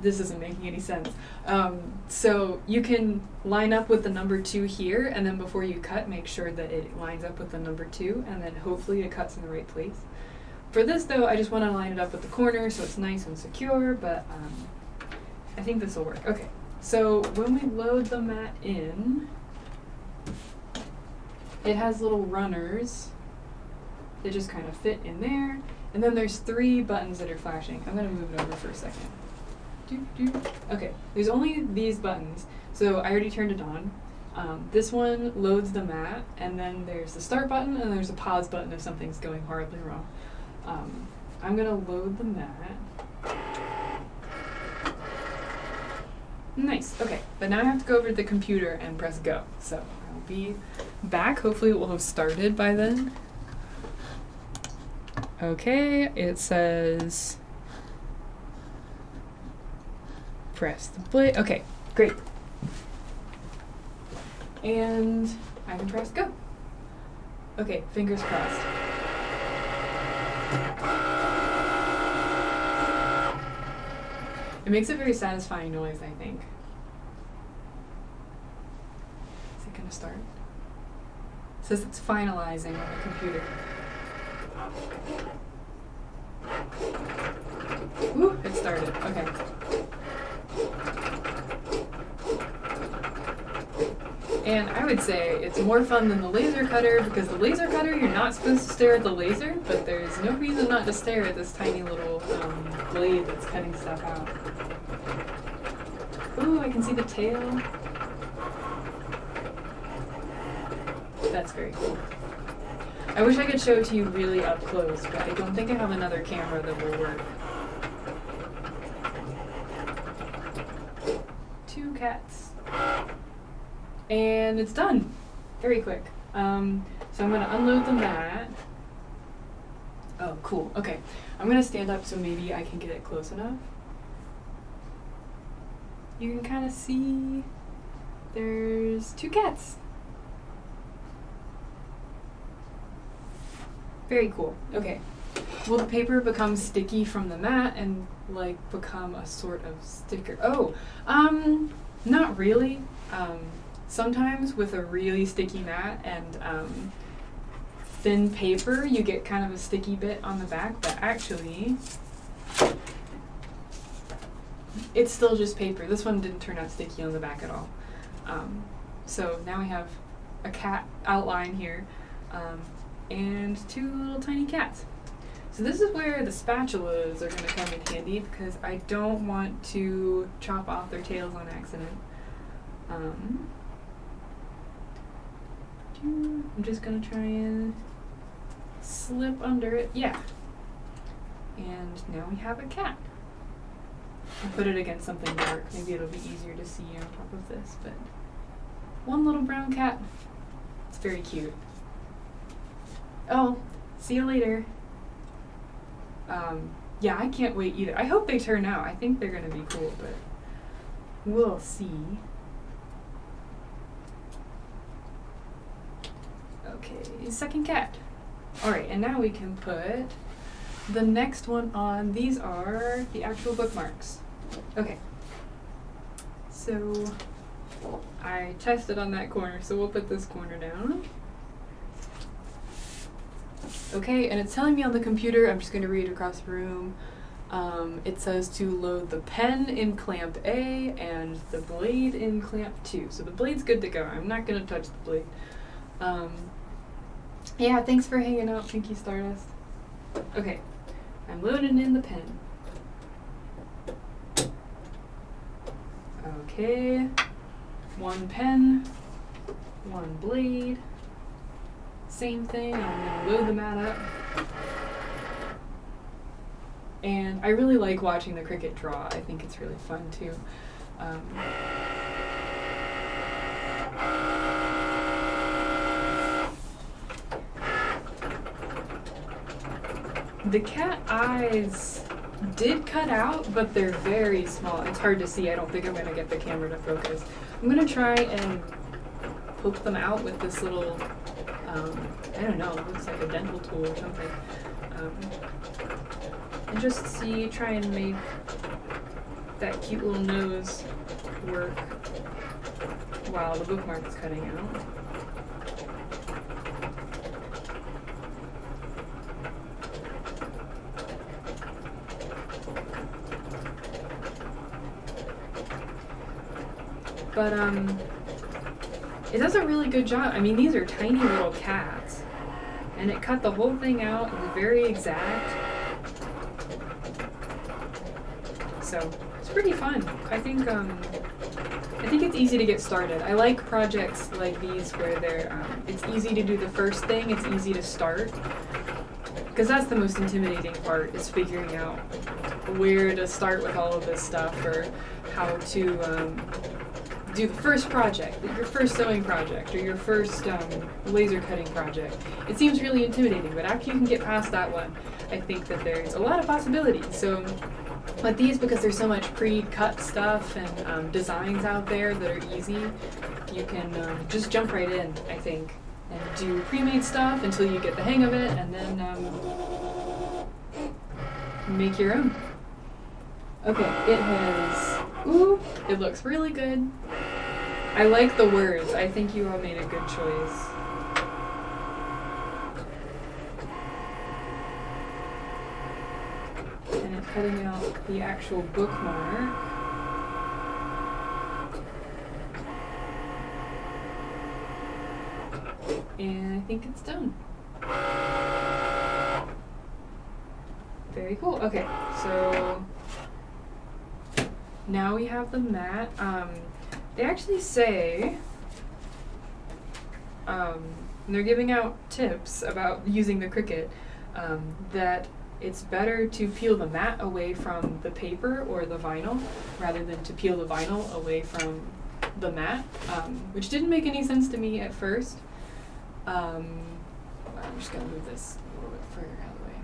this isn't making any sense. So you can line up with the number 2 here, and then before you cut, make sure that it lines up with the number 2, and then hopefully it cuts in the right place. For this though, I just want to line it up with the corner so it's nice and secure, but I think this will work. Okay, so when we load the mat in, it has little runners that just kind of fit in there, and then there's 3 buttons that are flashing. I'm going to move it over for a second. Okay, there's only these buttons, so I already turned it on. This one loads the mat, and then there's the start button, and there's a pause button if something's going horribly wrong. I'm going to load the mat. Nice, okay, but now I have to go over to the computer and press go. So I'll be back, hopefully it will have started by then. Okay, it says press the play. Okay, great. And I can press go. Okay, fingers crossed. It makes a very satisfying noise, I think. Is it gonna start? It says it's finalizing on the computer. Ooh, it started. Okay. And I would say it's more fun than the laser cutter, because the laser cutter, you're not supposed to stare at the laser, but there's no reason not to stare at this tiny little blade that's cutting stuff out. Ooh, I can see the tail. That's very cool. I wish I could show it to you really up close, but I don't think I have another camera that will work. 2 cats. And it's done. Very quick. So I'm going to unload the mat. Oh, cool. Okay. I'm going to stand up so maybe I can get it close enough. You can kind of see there's 2 cats. Very cool. Okay. Will the paper become sticky from the mat and like become a sort of sticker? Oh, not really. Sometimes with a really sticky mat and thin paper, you get kind of a sticky bit on the back, but actually, it's still just paper. This one didn't turn out sticky on the back at all. So now we have a cat outline here, and 2 little tiny cats. So this is where the spatulas are going to come in handy, because I don't want to chop off their tails on accident. I'm just going to try and slip under it. Yeah. And now we have a cat. I'll put it against something dark. Maybe it'll be easier to see on top of this, but 1 little brown cat. It's very cute. Oh, see you later. Yeah, I can't wait either. I hope they turn out. I think they're going to be cool, but we'll see. Okay, second cat. Alright, and now we can put the next one on. These are the actual bookmarks. Okay. So I tested on that corner, so we'll put this corner down. Okay, and it's telling me on the computer, I'm just going to read across the room. It says to load the pen in clamp A and the blade in clamp 2. So the blade's good to go. I'm not going to touch the blade. Yeah, thanks for hanging out, Pinky Stardust. Okay, I'm loading in the pen. Okay, one pen, one blade. Same thing, I'm going to load the mat up. And I really like watching the Cricut draw. I think it's really fun too. The cat eyes did cut out, but they're very small. It's hard to see. I don't think I'm going to get the camera to focus. I'm going to try and poke them out with this little, I don't know, it looks like a dental tool or something. And just see, try and make that cute little nose work while the bookmark is cutting out. But it does a really good job. I mean, these are tiny little cats, and it cut the whole thing out. It was very exact. So it's pretty fun. I think it's easy to get started. I like projects like these where it's easy to do the first thing. It's easy to start, because that's the most intimidating part, is figuring out where to start with all of this stuff, or how to do the first project, your first sewing project, or your first laser cutting project. It seems really intimidating, but after you can get past that one, I think that there's a lot of possibilities. So with these, because there's so much pre-cut stuff and designs out there that are easy, you can just jump right in, I think, and do pre-made stuff until you get the hang of it, and then make your own. Okay, it looks really good. I like the words. I think you all made a good choice. And it's cutting out the actual bookmark. And I think it's done. Very cool. Okay, so now we have the mat. They actually say, they're giving out tips about using the Cricut, that it's better to peel the mat away from the paper or the vinyl rather than to peel the vinyl away from the mat, which didn't make any sense to me at first. I'm just going to move this a little bit further out of the way.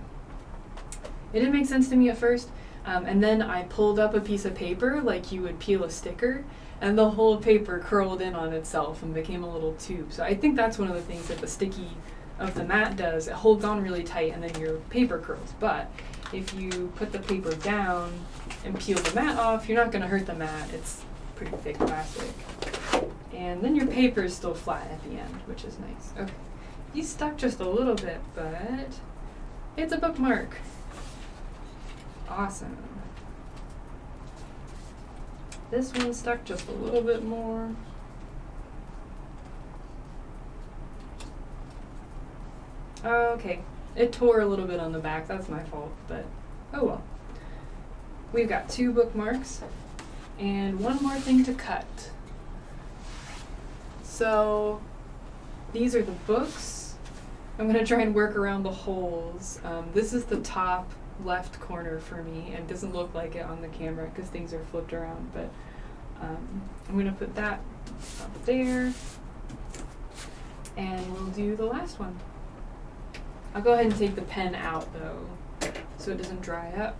It didn't make sense to me at first, and then I pulled up a piece of paper like you would peel a sticker, and the whole paper curled in on itself and became a little tube. So I think that's one of the things that the sticky of the mat does. It holds on really tight and then your paper curls. But if you put the paper down and peel the mat off, you're not going to hurt the mat. It's pretty thick plastic. And then your paper is still flat at the end, which is nice. Okay, you stuck just a little bit, but it's a bookmark. Awesome. This one stuck just a little bit more. Okay, it tore a little bit on the back. That's my fault, but oh well. We've got 2 bookmarks and one more thing to cut. So these are the books. I'm going to try and work around the holes. This is the top left corner for me, and it doesn't look like it on the camera because things are flipped around, but I'm going to put that up there, and we'll do the last one. I'll go ahead and take the pen out though so it doesn't dry up,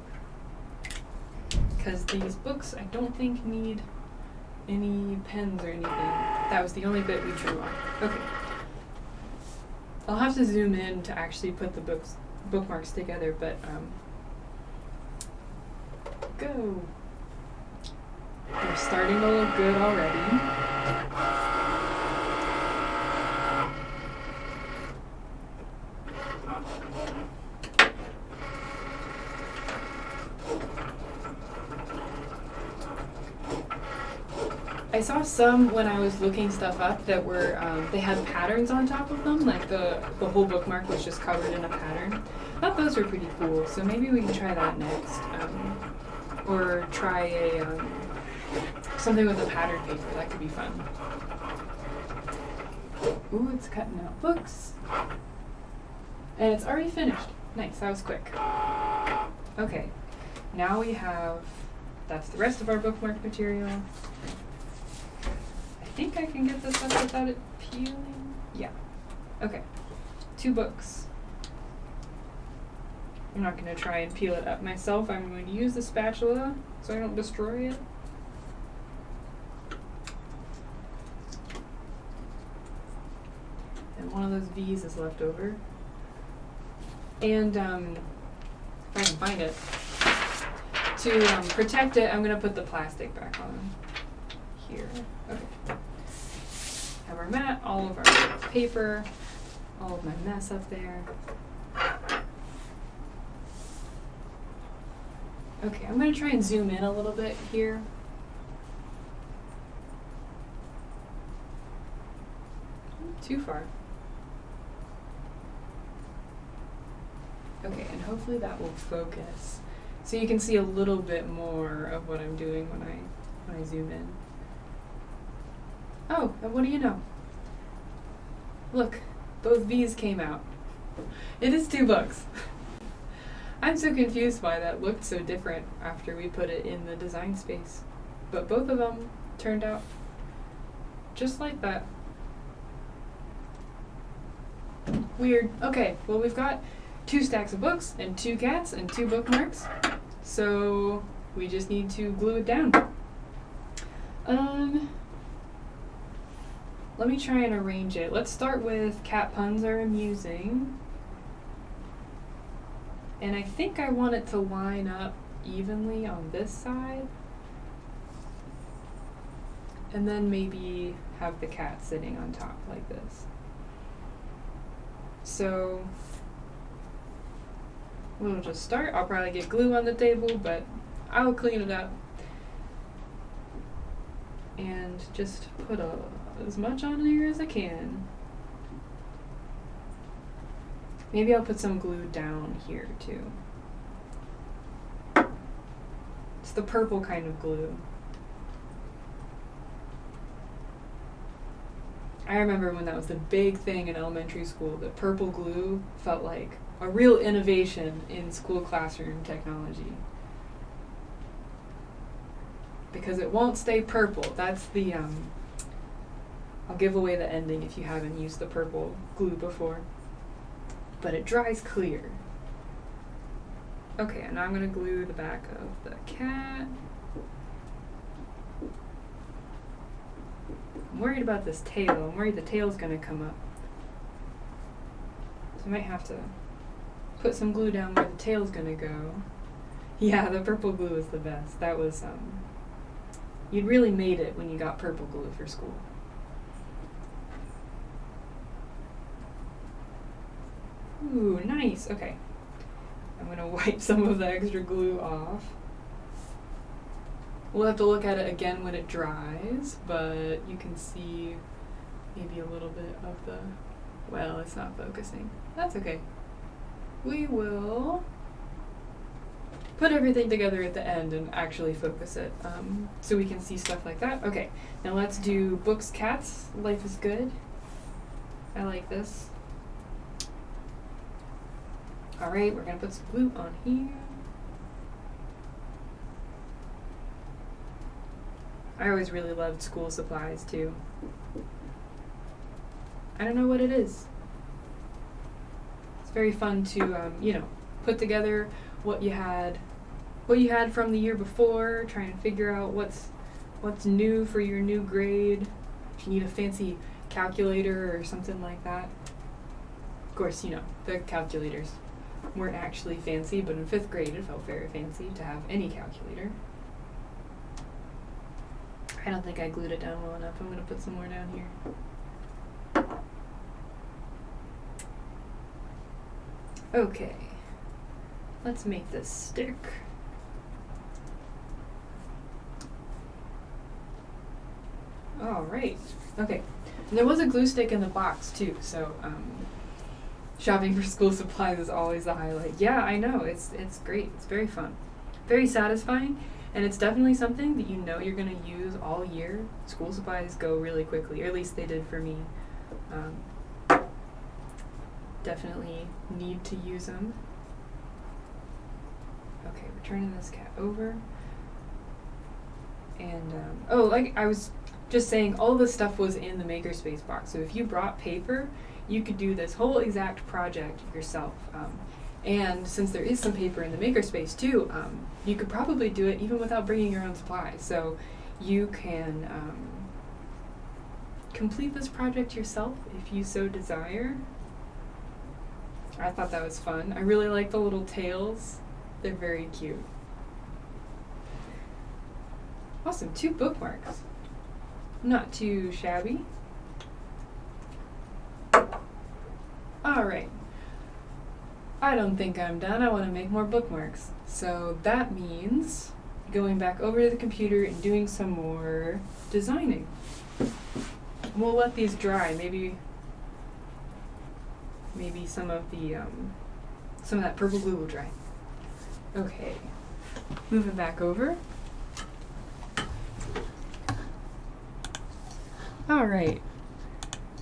because these books I don't think need any pens or anything. That was the only bit we drew on. Okay. I'll have to zoom in to actually put the bookmarks together, but go. They're starting to look good already. I saw some when I was looking stuff up that were, they had patterns on top of them, like the whole bookmark was just covered in a pattern. I thought those were pretty cool, so maybe we can try that next. Or try something with a pattern paper, that could be fun. Ooh, it's cutting out books. And it's already finished. Nice, that was quick. Okay, now we have, that's the rest of our bookmark material. I think I can get this up without it peeling. Yeah. Okay. 2 books. I'm not going to try and peel it up myself. I'm going to use the spatula so I don't destroy it. And one of those V's is left over. And if I can find it, to protect it, I'm going to put the plastic back on here. Okay. Have our mat, all of our paper, all of my mess up there. Okay, I'm going to try and zoom in a little bit here. Too far. Okay, and hopefully that will focus. So you can see a little bit more of what I'm doing when I zoom in. Oh, and what do you know? Look, both V's came out. It is 2 books. I'm so confused why that looked so different after we put it in the design space. But both of them turned out just like that. Weird. Okay, well we've got 2 stacks of books and 2 cats and 2 bookmarks. So we just need to glue it down. Let me try and arrange it. Let's start with cat puns are amusing. And I think I want it to line up evenly on this side. And then maybe have the cat sitting on top like this. So we'll just start. I'll probably get glue on the table, but I'll clean it up. And just put as much on here as I can. Maybe I'll put some glue down here too. It's the purple kind of glue. I remember when that was the big thing in elementary school, that purple glue felt like a real innovation in school classroom technology. Because it won't stay purple. That's the, I'll give away the ending if you haven't used the purple glue before. But it dries clear. Okay, and now I'm going to glue the back of the cat. I'm worried about this tail. I'm worried the tail's going to come up. So I might have to put some glue down where the tail's going to go. Yeah, the purple glue is the best. That was, you'd really made it when you got purple glue for school. Ooh, nice. Okay. I'm going to wipe some of the extra glue off. We'll have to look at it again when it dries, but you can see maybe a little bit of the, well, it's not focusing. That's okay. We will put everything together at the end and actually focus it, so we can see stuff like that. Okay, now let's do books, cats. Life is good. I like this. Alright, we're going to put some glue on here. I always really loved school supplies too. I don't know what it is. It's very fun to, you know, put together what you had from the year before, try and figure out what's new for your new grade. If you need a fancy calculator or something like that. course, you know, the calculators weren't actually fancy, but in 5th grade it felt very fancy to have any calculator. I don't think I glued it down well enough. I'm going to put some more down here. Okay, let's make this stick. All right, okay. And there was a glue stick in the box too, so shopping for school supplies is always a highlight. Yeah, I know, it's great, it's very fun, very satisfying, and it's definitely something that you know you're going to use all year. School supplies go really quickly, or at least they did for me. Definitely need to use them. Okay, we're turning this cat over. And, oh, like I was just saying, all this stuff was in the Makerspace box. So if you brought paper, you could do this whole exact project yourself. And since there is some paper in the Makerspace too, you could probably do it even without bringing your own supplies. So you can complete this project yourself if you so desire. I thought that was fun. I really like the little tails. They're very cute. Awesome, 2 bookmarks. Not too shabby. Alright. I don't think I'm done. I want to make more bookmarks. So that means going back over to the computer and doing some more designing. We'll let these dry. Maybe some of that purple glue will dry. Okay. Moving back over. All right.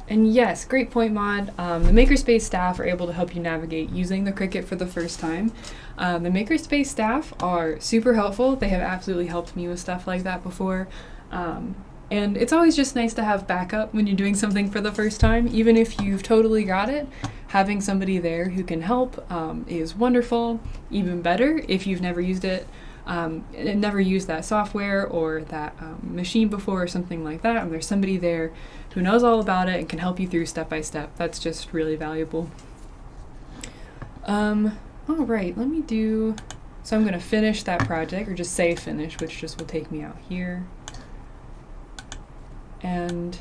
And yes, great point, Maud. The Makerspace staff are able to help you navigate using the Cricut for the first time. The Makerspace staff are super helpful. They have absolutely helped me with stuff like that before. And it's always just nice to have backup when you're doing something for the first time. Even if you've totally got it, having somebody there who can help is wonderful. Even better if you've never used it, never used that software or that machine before or something like that, and there's somebody there who knows all about it and can help you through step by step. That's just really valuable. All right, let me do, so I'm gonna finish that project, or just say finish, which just will take me out here. And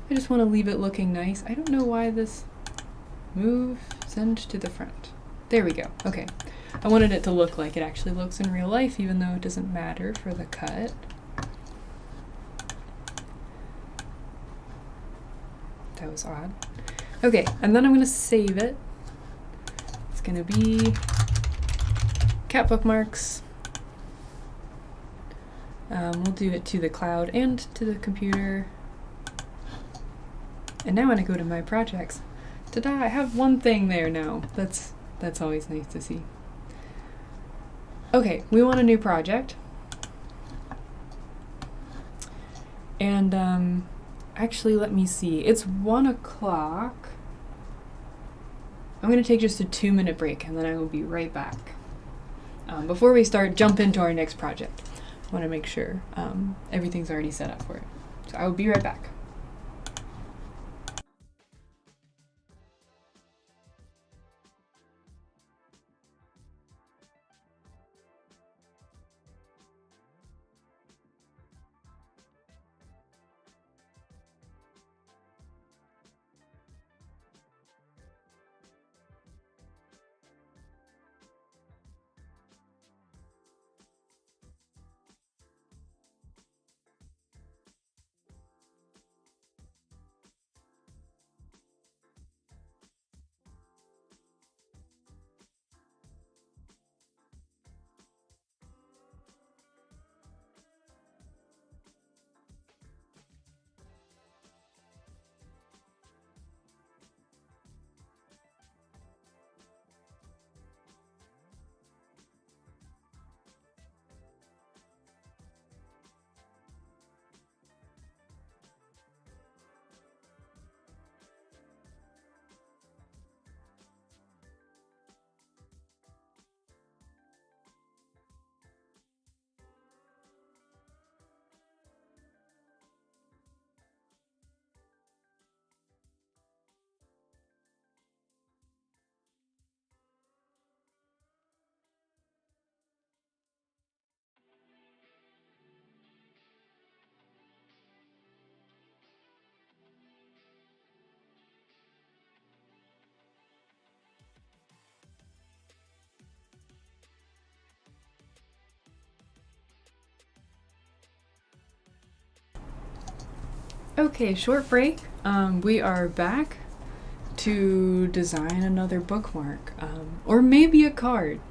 I just want to leave it looking nice. I don't know why this send to the front. There we go. Okay. I wanted it to look like it actually looks in real life, even though it doesn't matter for the cut. That was odd. Okay, and then I'm going to save it. It's going to be cat bookmarks. We'll do it to the cloud and to the computer. And now when I go to my projects, ta-da, I have one thing there now. That's always nice to see. Okay, we want a new project. And actually, let me see. It's 1 o'clock. I'm going to take just a 2-minute break, and then I will be right back. Before we jump into our next project. I want to make sure everything's already set up for it. So I will be right back. Okay, short break. We are back to design another bookmark, or maybe a card.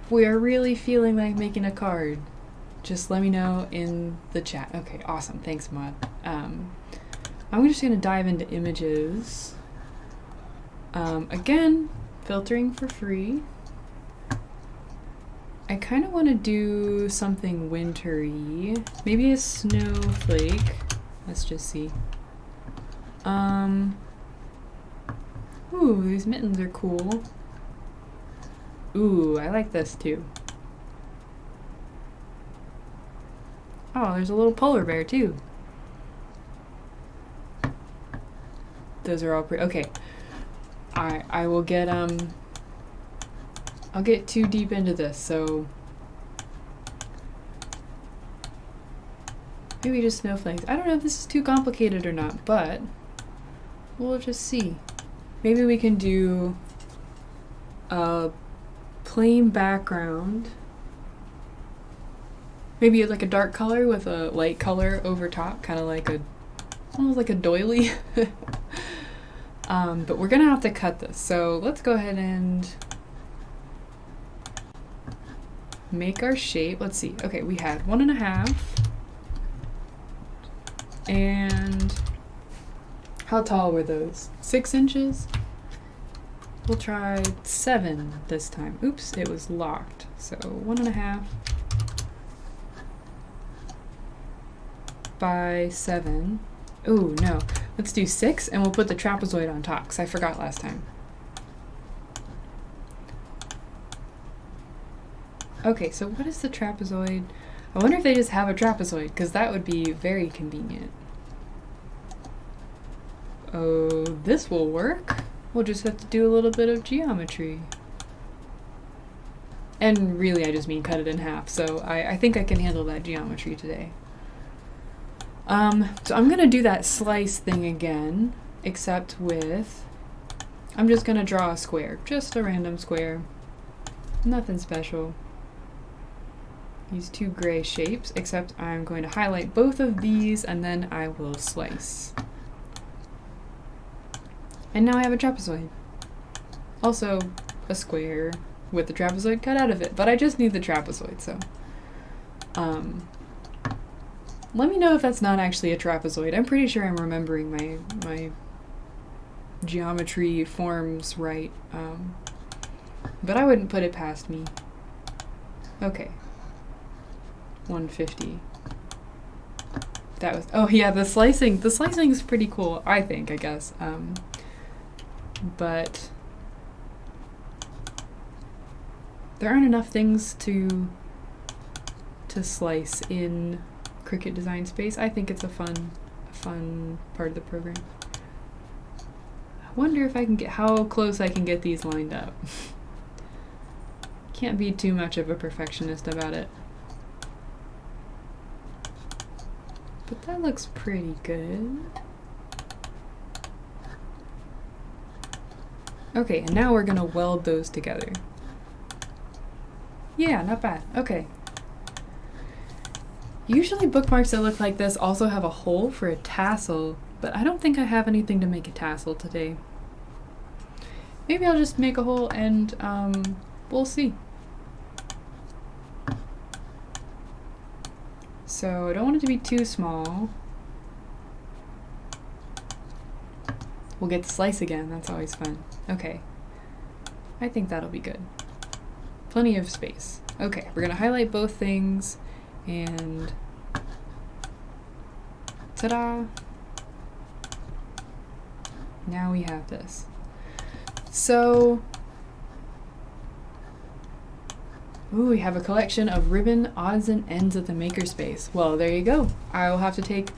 If we are really feeling like making a card, just let me know in the chat. Okay, awesome. Thanks, Maud. I'm just going to dive into images. Again, filtering for free. I kind of want to do something wintry. Maybe a snowflake. Let's just see. Ooh, these mittens are cool. Ooh, I like this too. Oh, there's a little polar bear too. Those are all pretty. Okay. I will get I'll get too deep into this, so maybe just snowflakes. I don't know if this is too complicated or not, but we'll just see. Maybe we can do a plain background. Maybe like a dark color with a light color over top, kind of like almost like a doily. But we're gonna have to cut this, so let's go ahead and make our shape. Let's see. Okay, we had 1.5. And how tall were those? 6 inches? We'll try 7 this time. Oops, it was locked. So 1.5 by 7. Ooh, no. Let's do 6 and we'll put the trapezoid on top because I forgot last time. Okay, so what is the trapezoid? I wonder if they just have a trapezoid, because that would be very convenient. Oh, this will work. We'll just have to do a little bit of geometry. And really, I just mean cut it in half, so I think I can handle that geometry today. So I'm gonna do that slice thing again, except with, I'm just gonna draw a square, just a random square. Nothing special. These 2 gray shapes, except I'm going to highlight both of these and then I will slice. And now I have a trapezoid. Also a square with the trapezoid cut out of it, but I just need the trapezoid, so. Let me know if that's not actually a trapezoid. I'm pretty sure I'm remembering my geometry forms right, but I wouldn't put it past me. Okay. 150. That was, oh yeah, the slicing is pretty cool, I think, I guess. But there aren't enough things to slice in Cricut Design Space. I think it's a fun part of the program. I wonder if I can get, how close I can get these lined up. Can't be too much of a perfectionist about it. But that looks pretty good. Okay, and now we're gonna weld those together. Yeah, not bad. Okay. Usually bookmarks that look like this also have a hole for a tassel, but I don't think I have anything to make a tassel today. Maybe I'll just make a hole and we'll see. So I don't want it to be too small. We'll get to slice again, that's always fun. Okay, I think that'll be good. Plenty of space. Okay, we're gonna highlight both things and ta-da! Now we have this. So, ooh, we have a collection of ribbon odds and ends at the Makerspace. Well, there you go. I will have to take,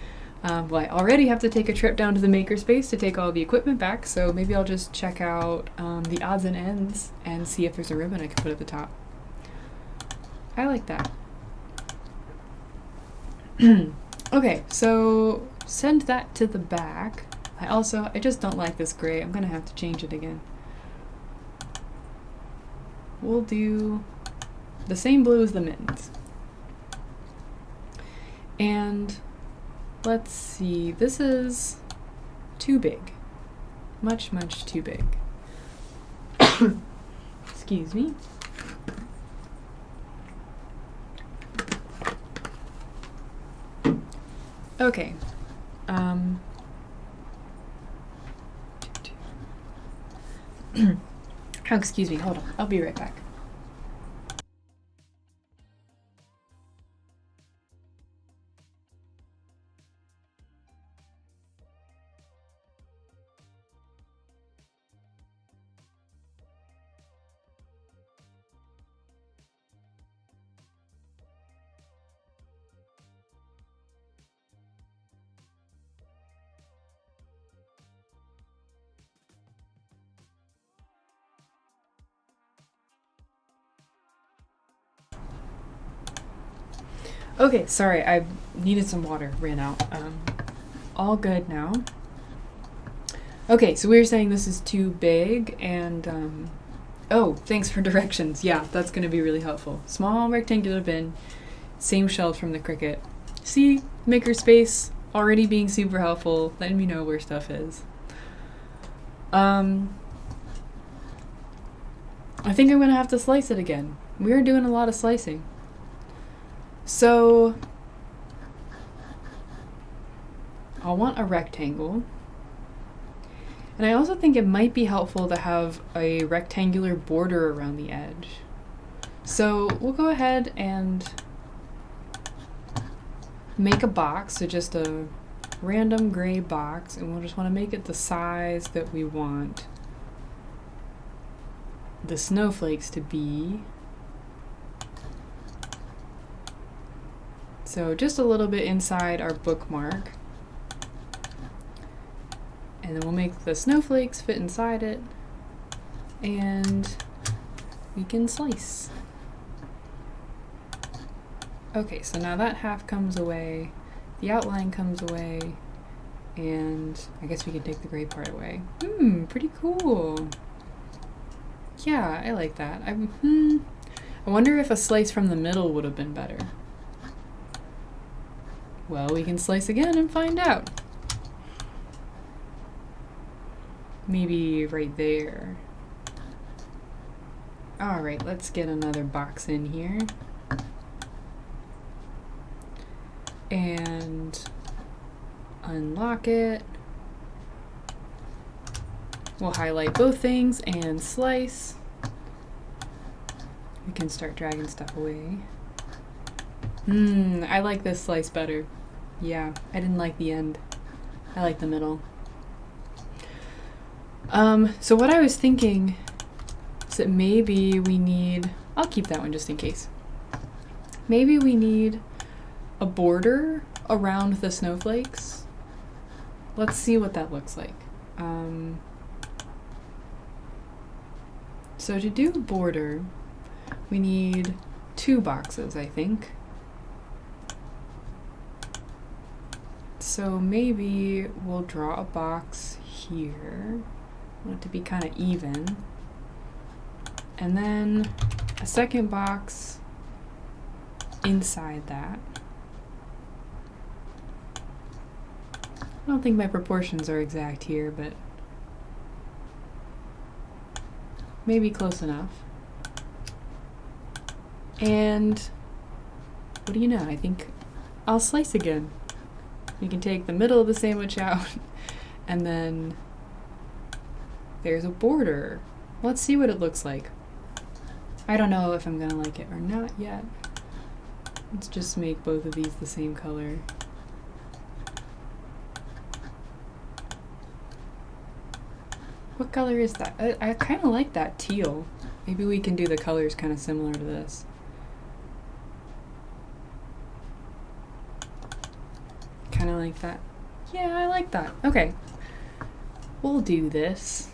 well, I already have to take a trip down to the Makerspace to take all the equipment back, so maybe I'll just check out the odds and ends and see if there's a ribbon I can put at the top. I like that. Okay, so send that to the back. I just don't like this gray. I'm gonna have to change it again. We'll do the same blue as the mittens. And let's see, this is too big. Much, much too big. Excuse me. Okay. Oh, excuse me, hold on. I'll be right back. Okay, sorry, I needed some water, ran out. All good now. Okay, so we were saying this is too big, and oh, thanks for directions. Yeah, that's gonna be really helpful. Small rectangular bin, same shelf from the Cricut. See, Makerspace already being super helpful, letting me know where stuff is. I think I'm gonna have to slice it again. We are doing a lot of slicing. So, I'll want a rectangle. And I also think it might be helpful to have a rectangular border around the edge. So, we'll go ahead and make a box, so just a random gray box, and we'll just want to make it the size that we want the snowflakes to be. So just a little bit inside our bookmark. And then we'll make the snowflakes fit inside it. And we can slice. Okay, so now that half comes away, the outline comes away, and I guess we can take the gray part away. Pretty cool. Yeah, I like that. I wonder if a slice from the middle would have been better. Well, we can slice again and find out. Maybe right there. Alright, let's get another box in here. And unlock it. We'll highlight both things and slice. We can start dragging stuff away. I like this slice better. Yeah, I didn't like the end. I like the middle. So what I was thinking is that maybe we need, I'll keep that one just in case. Maybe we need a border around the snowflakes. Let's see what that looks like. So to do a border, we need 2 boxes, I think. So maybe we'll draw a box here. I want it to be kind of even. And then a second box inside that. I don't think my proportions are exact here, but maybe close enough. And what do you know? I think I'll slice again. You can take the middle of the sandwich out, and then there's a border. Let's see what it looks like. I don't know if I'm gonna like it or not yet. Let's just make both of these the same color. What color is that? I kind of like that teal. Maybe we can do the colors kind of similar to this. Kind of like that. Yeah, I like that. Okay. We'll do this.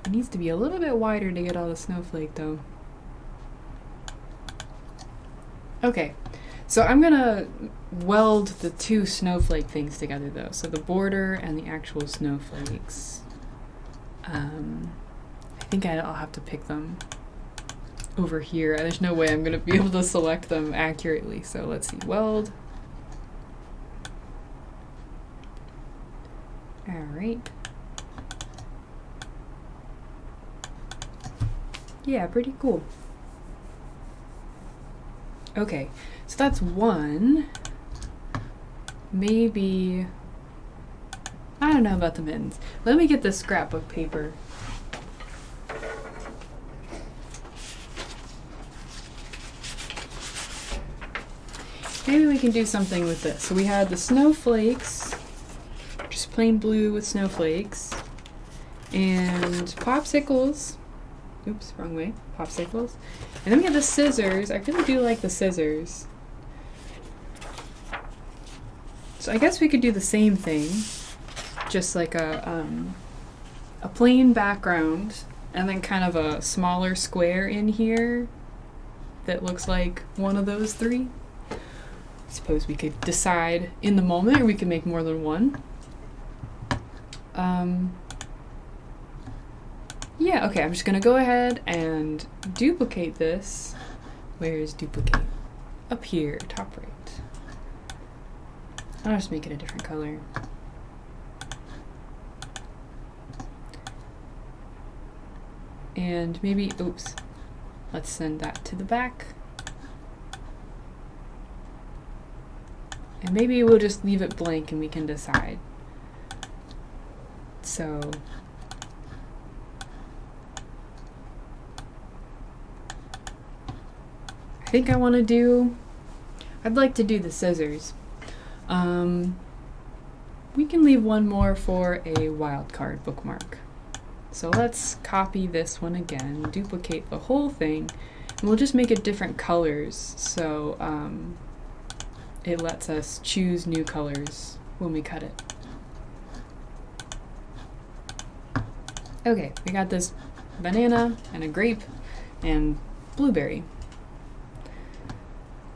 It needs to be a little bit wider to get all the snowflake though. Okay. So I'm gonna weld the 2 snowflake things together though. So the border and the actual snowflakes. I think I'll have to pick them over here. There's no way I'm going to be able to select them accurately. So let's see, weld. All right. Yeah, pretty cool. Okay, so that's one. Maybe, I don't know about the mittens. Let me get this scrapbook paper. Maybe we can do something with this. So we had the snowflakes, just plain blue with snowflakes, and popsicles. Oops, wrong way. Popsicles. And then we have the scissors. I really do like the scissors. So I guess we could do the same thing, just like a plain background, and then kind of a smaller square in here that looks like one of those three. I suppose we could decide in the moment, or we could make more than one. Yeah, okay, I'm just gonna go ahead and duplicate this. Where is duplicate? Up here, top right. I'll just make it a different color. And maybe, oops, let's send that to the back. And maybe we'll just leave it blank and we can decide. So, I think I'd like to do the scissors. We can leave one more for a wildcard bookmark. So let's copy this one again, duplicate the whole thing, and we'll just make it different colors so it lets us choose new colors when we cut it. Okay, we got this banana and a grape and blueberry.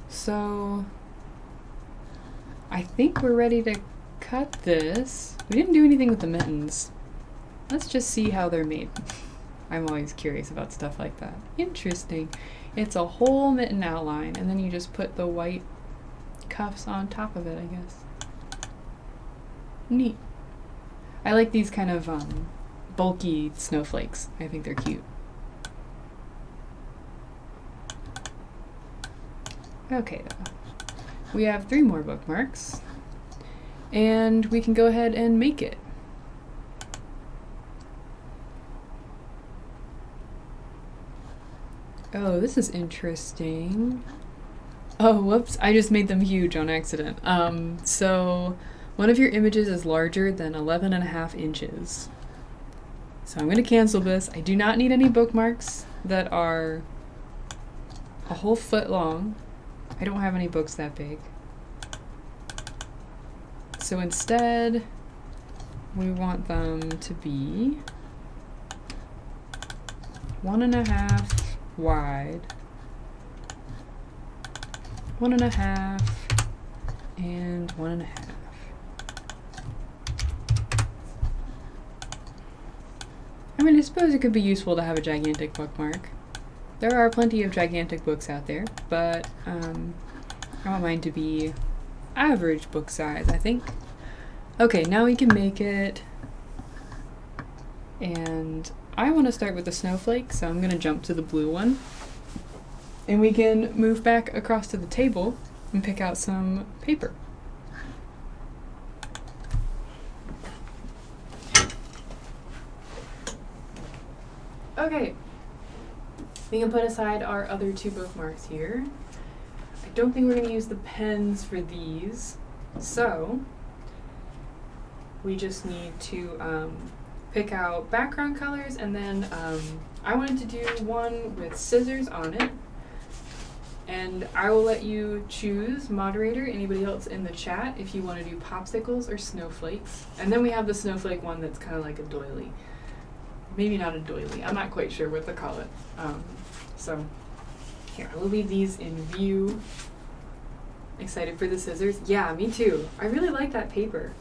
So I think we're ready to cut this. We didn't do anything with the mittens. Let's just see how they're made. I'm always curious about stuff like that. Interesting. It's a whole mitten outline, and then you just put the white cuffs on top of it, I guess. Neat. I like these kind of bulky snowflakes. I think they're cute. Okay, we have 3 more bookmarks, and we can go ahead and make it. Oh, this is interesting. Oh, whoops, I just made them huge on accident. So one of your images is larger than 11.5 inches. So I'm gonna cancel this. I do not need any bookmarks that are a whole foot long. I don't have any books that big. So instead, we want them to be 1.5 wide, 1.5, and 1.5. I mean, I suppose it could be useful to have a gigantic bookmark. There are plenty of gigantic books out there, but I want mine to be average book size, I think. Okay, now we can make it, and I want to start with the snowflake, so I'm going to jump to the blue one. And we can move back across to the table and pick out some paper. Okay, we can put aside our other 2 bookmarks here. I don't think we're going to use the pens for these, so we just need to pick out background colors, and then I wanted to do one with scissors on it, and I will let you choose, moderator, anybody else in the chat, if you want to do popsicles or snowflakes. And then we have the snowflake one that's kind of like a doily. Maybe not a doily, I'm not quite sure what to call it. So here, I will leave these in view. Excited for the scissors? Yeah, me too. I really like that paper.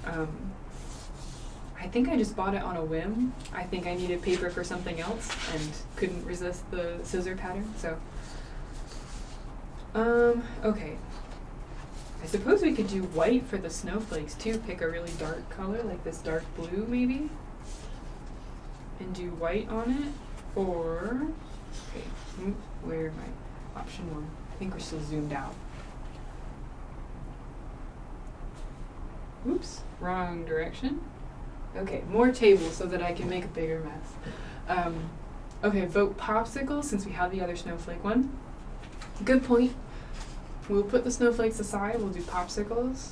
I think I just bought it on a whim. I think I needed paper for something else and couldn't resist the scissor pattern, so Okay. I suppose we could do white for the snowflakes too. Pick a really dark color, like this dark blue maybe, and do white on it. Or, okay, where am I? Option 1. I think we're still zoomed out. Oops, wrong direction. Okay, more tables so that I can make a bigger mess. Okay, vote popsicle since we have the other snowflake one. Good point. We'll put the snowflakes aside. We'll do popsicles.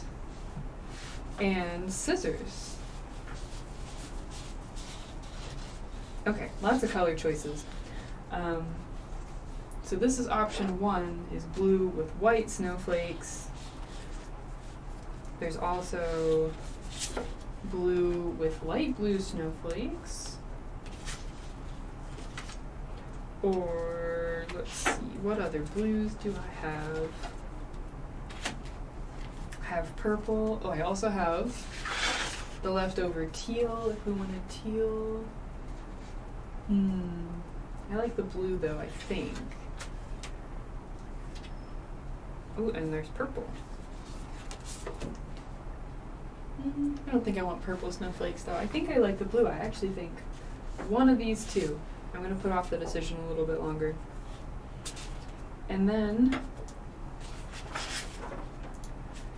And scissors. Okay, lots of color choices. So this is option 1, is blue with white snowflakes. There's also blue with light blue snowflakes. Or, let's see, what other blues do I have? I have purple. Oh, I also have the leftover teal, if we wanted teal. I like the blue though, I think. Oh, and there's purple. I don't think I want purple snowflakes though. I think I like the blue. I actually think one of these two. I'm going to put off the decision a little bit longer. And then,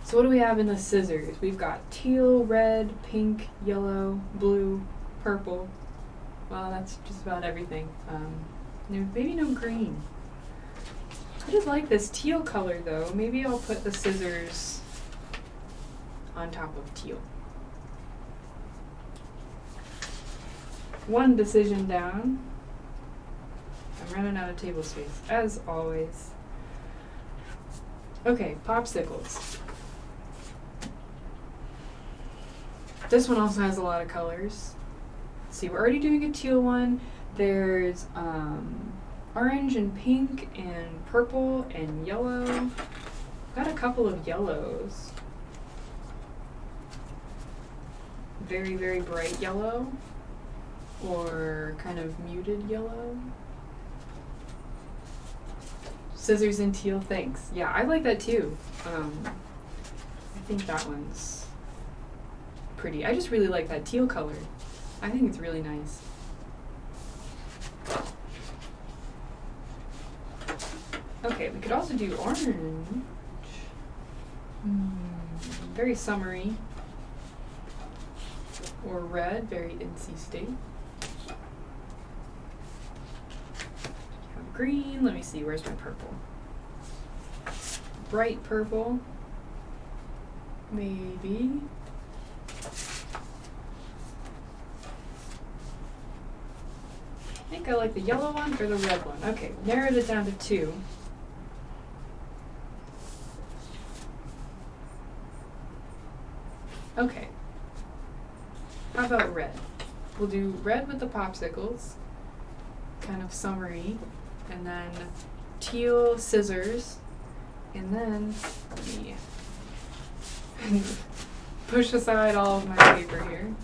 so what do we have in the scissors? We've got teal, red, pink, yellow, blue, purple. Well, that's just about everything. Maybe no green. I just like this teal color though. Maybe I'll put the scissors on top of teal. One decision down. I'm running out of table space, as always. Okay, popsicles. This one also has a lot of colors. Let's see, we're already doing a teal one. There's orange and pink and purple and yellow. Got a couple of yellows. Very, very bright yellow. Or kind of muted yellow. Scissors and teal, thanks. Yeah, I like that too. I think that one's pretty. I just really like that teal color. I think it's really nice. Okay, we could also do orange. Very summery. Or red, very NC State. Green, let me see, where's my purple? Bright purple, maybe. I think I like the yellow one or the red one. Okay, narrowed it down to 2. Okay, how about red? We'll do red with the popsicles, kind of summery. And then teal scissors, and then let me push aside all of my paper here.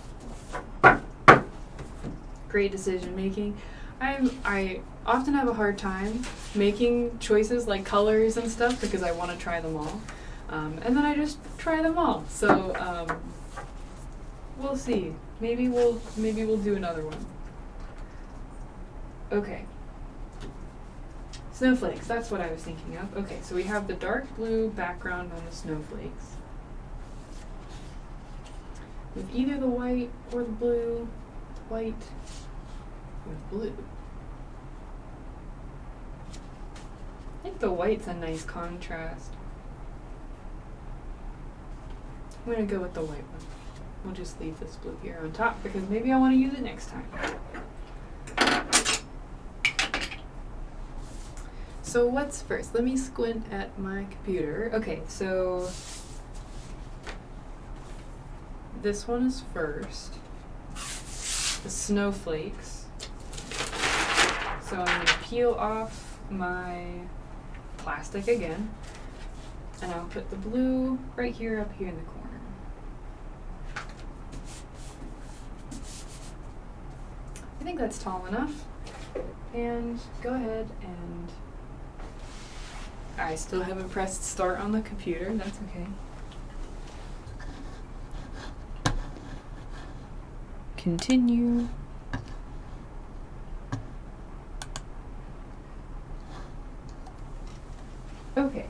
Great decision making. I often have a hard time making choices like colors and stuff because I want to try them all, and then I just try them all. So we'll see. Maybe we'll do another one. Okay. Snowflakes, that's what I was thinking of. Okay, so we have the dark blue background on the snowflakes. With either the white or the blue. White with blue. I think the white's a nice contrast. I'm going to go with the white one. We'll just leave this blue here on top because maybe I want to use it next time. So what's first? Let me squint at my computer. Okay, so this one is first. The snowflakes. So I'm going to peel off my plastic again. And I'll put the blue right here up here in the corner. I think that's tall enough. And go ahead and I still haven't pressed start on the computer, that's okay. Continue. Okay.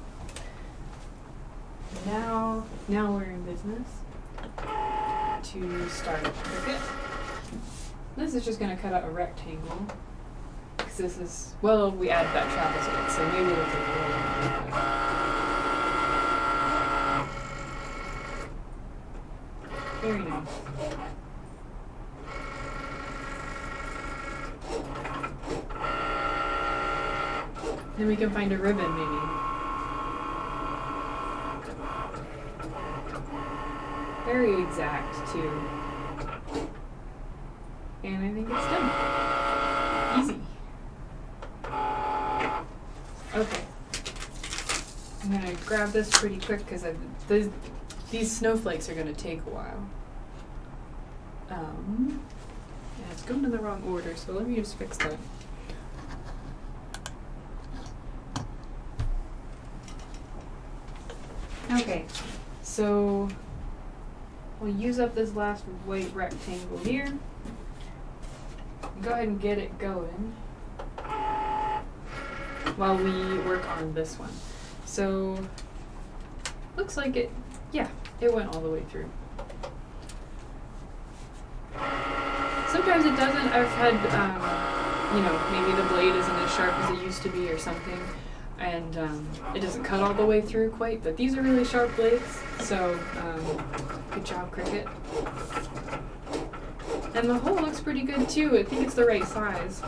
Now we're in business to start Cricut. This is just going to cut out a rectangle. Because this is, well, we added that trapezoid, so maybe it'll take a little longer. Very nice. Then we can find a ribbon, maybe. Very exact, too. And I think it's done. Easy. Okay. I'm going to grab this pretty quick because these snowflakes are going to take a while. Yeah, it's going in the wrong order, so let me just fix that. Okay, so we'll use up this last white rectangle here. Go ahead and get it going while we work on this one. So, looks like it went all the way through. Sometimes it doesn't. I've had, maybe the blade isn't as sharp as it used to be or something. And it doesn't cut all the way through quite, but these are really sharp blades, so good job, Cricut. And the hole looks pretty good too. I think it's the right size.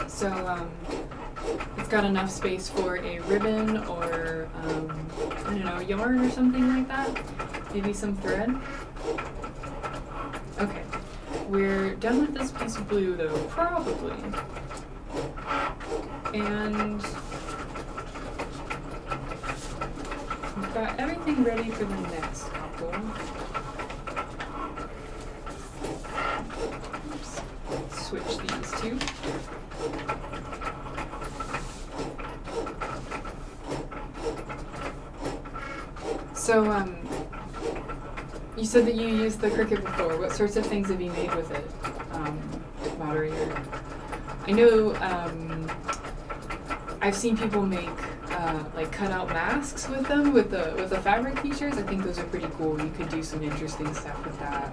So it's got enough space for a ribbon or, yarn or something like that. Maybe some thread. Okay, we're done with this piece of blue though, probably. And we've got everything ready for the next couple. Oops. Switch these two. So, you said that you used the Cricut before. What sorts of things have you made with it, moderator? I know, I've seen people make cut out masks with them with the fabric features. I think those are pretty cool. You could do some interesting stuff with that.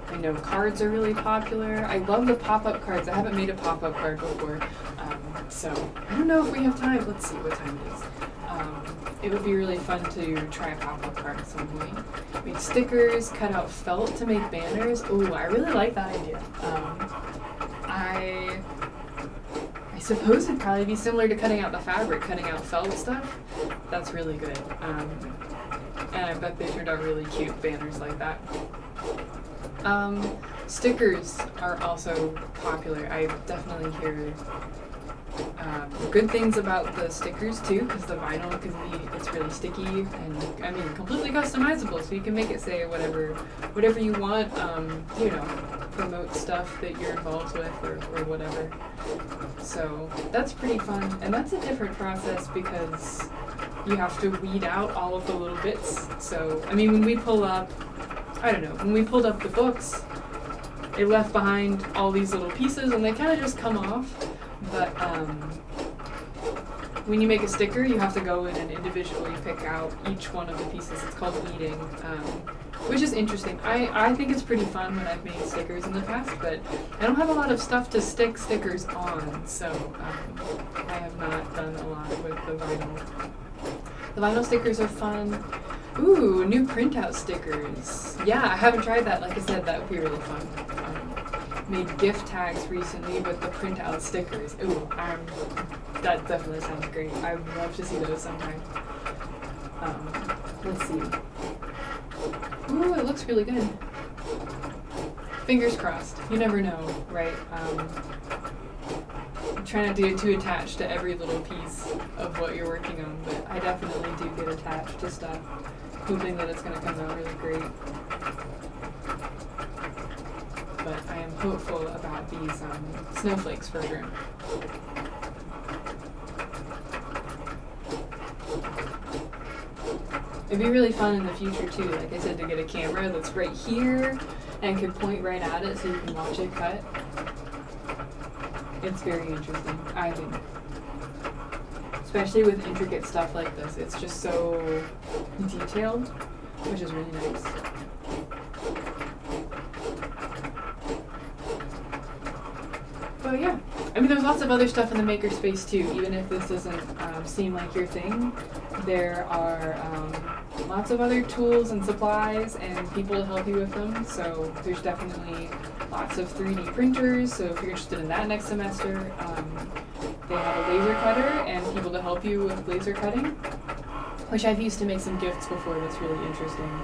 I know cards are really popular. I love the pop-up cards. I haven't made a pop-up card before, so I don't know if we have time. Let's see what time it is. It would be really fun to try a pop-up card at some point. Make stickers, cut out felt to make banners. Ooh, I really like that idea. I suppose it'd probably be similar to cutting out the fabric, cutting out felt stuff. That's really good. And I bet they turned out really cute banners like that. Stickers are also popular. I definitely hear good things about the stickers too, because the vinyl it's really sticky and completely customizable, so you can make it say whatever you want, promote stuff that you're involved with or whatever. So that's pretty fun, and that's a different process because you have to weed out all of the little bits. So, when we pulled up the books, it left behind all these little pieces and they kind of just come off. But when you make a sticker, you have to go in and individually pick out each one of the pieces. It's called weeding, which is interesting. I think it's pretty fun when I've made stickers in the past, but I don't have a lot of stuff to stick stickers on, so I have not done a lot with the vinyl. The vinyl stickers are fun. Ooh, new printout stickers. Yeah, I haven't tried that. Like I said, that would be really fun. Made gift tags recently with the printout stickers. Ooh, that definitely sounds great. I would love to see those sometime. Let's see. Ooh, it looks really good. Fingers crossed. You never know, right? I'm trying not to get too attached to every little piece of what you're working on, but I definitely do get attached to stuff, hoping that it's going to come out really great. But I am hopeful about these snowflakes for sure. It'd be really fun in the future too, like I said, to get a camera that's right here and can point right at it so you can watch it cut. It's very interesting, I think. Especially with intricate stuff like this. It's just so detailed, which is really nice. But yeah, I mean, there's lots of other stuff in the makerspace too, even if this doesn't seem like your thing. There are lots of other tools and supplies and people to help you with them. So there's definitely lots of 3D printers. So if you're interested in that next semester, they have a laser cutter and people to help you with laser cutting, which I've used to make some gifts before. That's really interesting.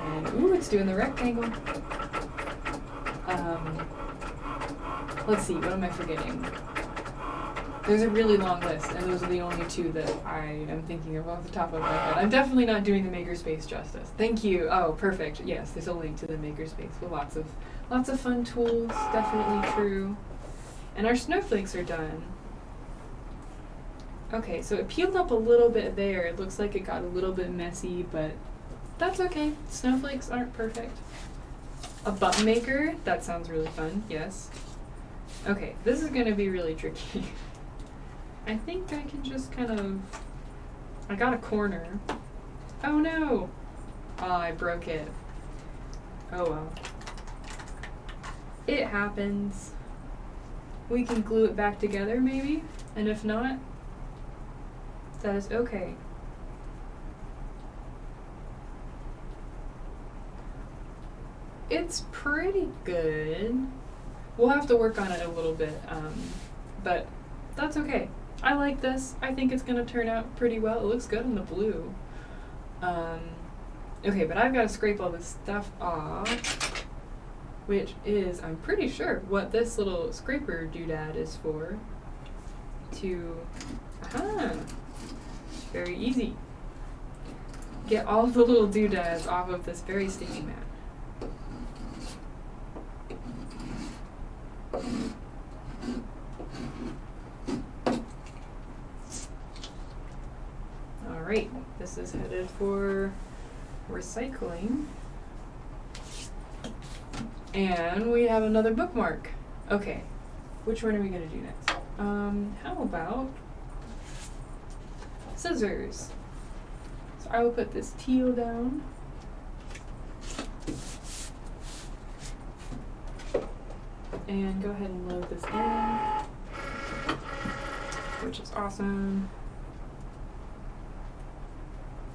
And ooh, it's doing the rectangle. Let's see, what am I forgetting? There's a really long list, and those are the only two that I am thinking of off the top of my head. I'm definitely not doing the Makerspace justice. Thank you. Oh, perfect. Yes, there's a link to the Makerspace with lots of fun tools. Definitely true. And our snowflakes are done. Okay, so it peeled up a little bit there. It looks like it got a little bit messy, but that's okay. Snowflakes aren't perfect. A button maker. That sounds really fun. Yes. Okay, this is gonna be really tricky. I think I can just kind of, I got a corner. Oh no! Oh, I broke it. Oh well. It happens. We can glue it back together maybe, and if not, that is okay. It's pretty good. We'll have to work on it a little bit, but that's okay. I like this. I think it's going to turn out pretty well. It looks good in the blue. Okay, but I've got to scrape all this stuff off, which is, I'm pretty sure, what this little scraper doodad is for. Very easy. Get all the little doodads off of this very sticky mat. Alright, this is headed for recycling. And we have another bookmark. Okay, which one are we going to do next? How about scissors? So I will put this teal down. And go ahead and load this in, which is awesome.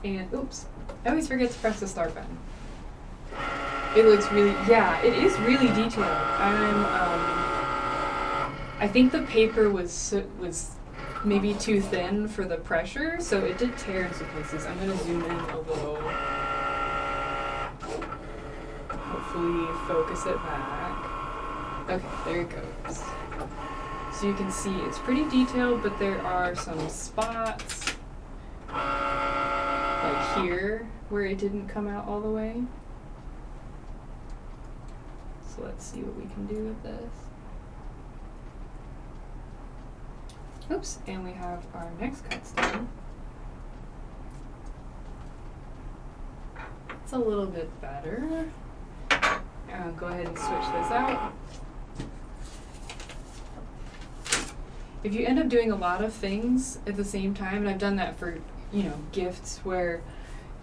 And oops, I always forget to press the start button. It looks really, yeah, it is really detailed. I think the paper was maybe too thin for the pressure, so it did tear in some places. I'm gonna zoom in a little. Hopefully focus it back. Okay, there it goes. So you can see it's pretty detailed, but there are some spots, like here, where it didn't come out all the way. So let's see what we can do with this. Oops, and we have our next cut stem. It's a little bit better. Go ahead and switch this out. If you end up doing a lot of things at the same time, and I've done that for, gifts where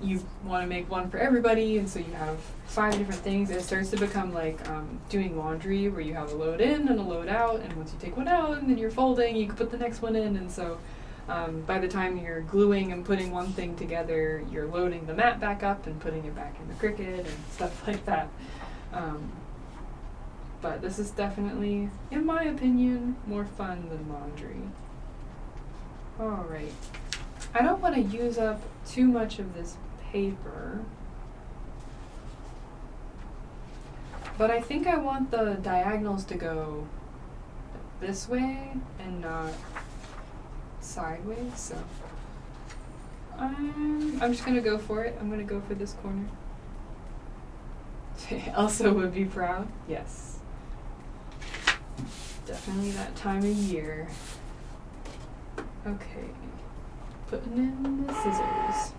you want to make one for everybody, and so you have 5 different things, it starts to become like doing laundry where you have a load in and a load out, and once you take one out and then you're folding, you can put the next one in, and so by the time you're gluing and putting one thing together, you're loading the mat back up and putting it back in the Cricut and stuff like that. But this is definitely, in my opinion, more fun than laundry. Alright. I don't want to use up too much of this paper, but I think I want the diagonals to go this way and not sideways, so I'm just going to go for it. I'm going to go for this corner. Elsa would be proud. Yes. Definitely that time of year. Okay. Putting in the scissors.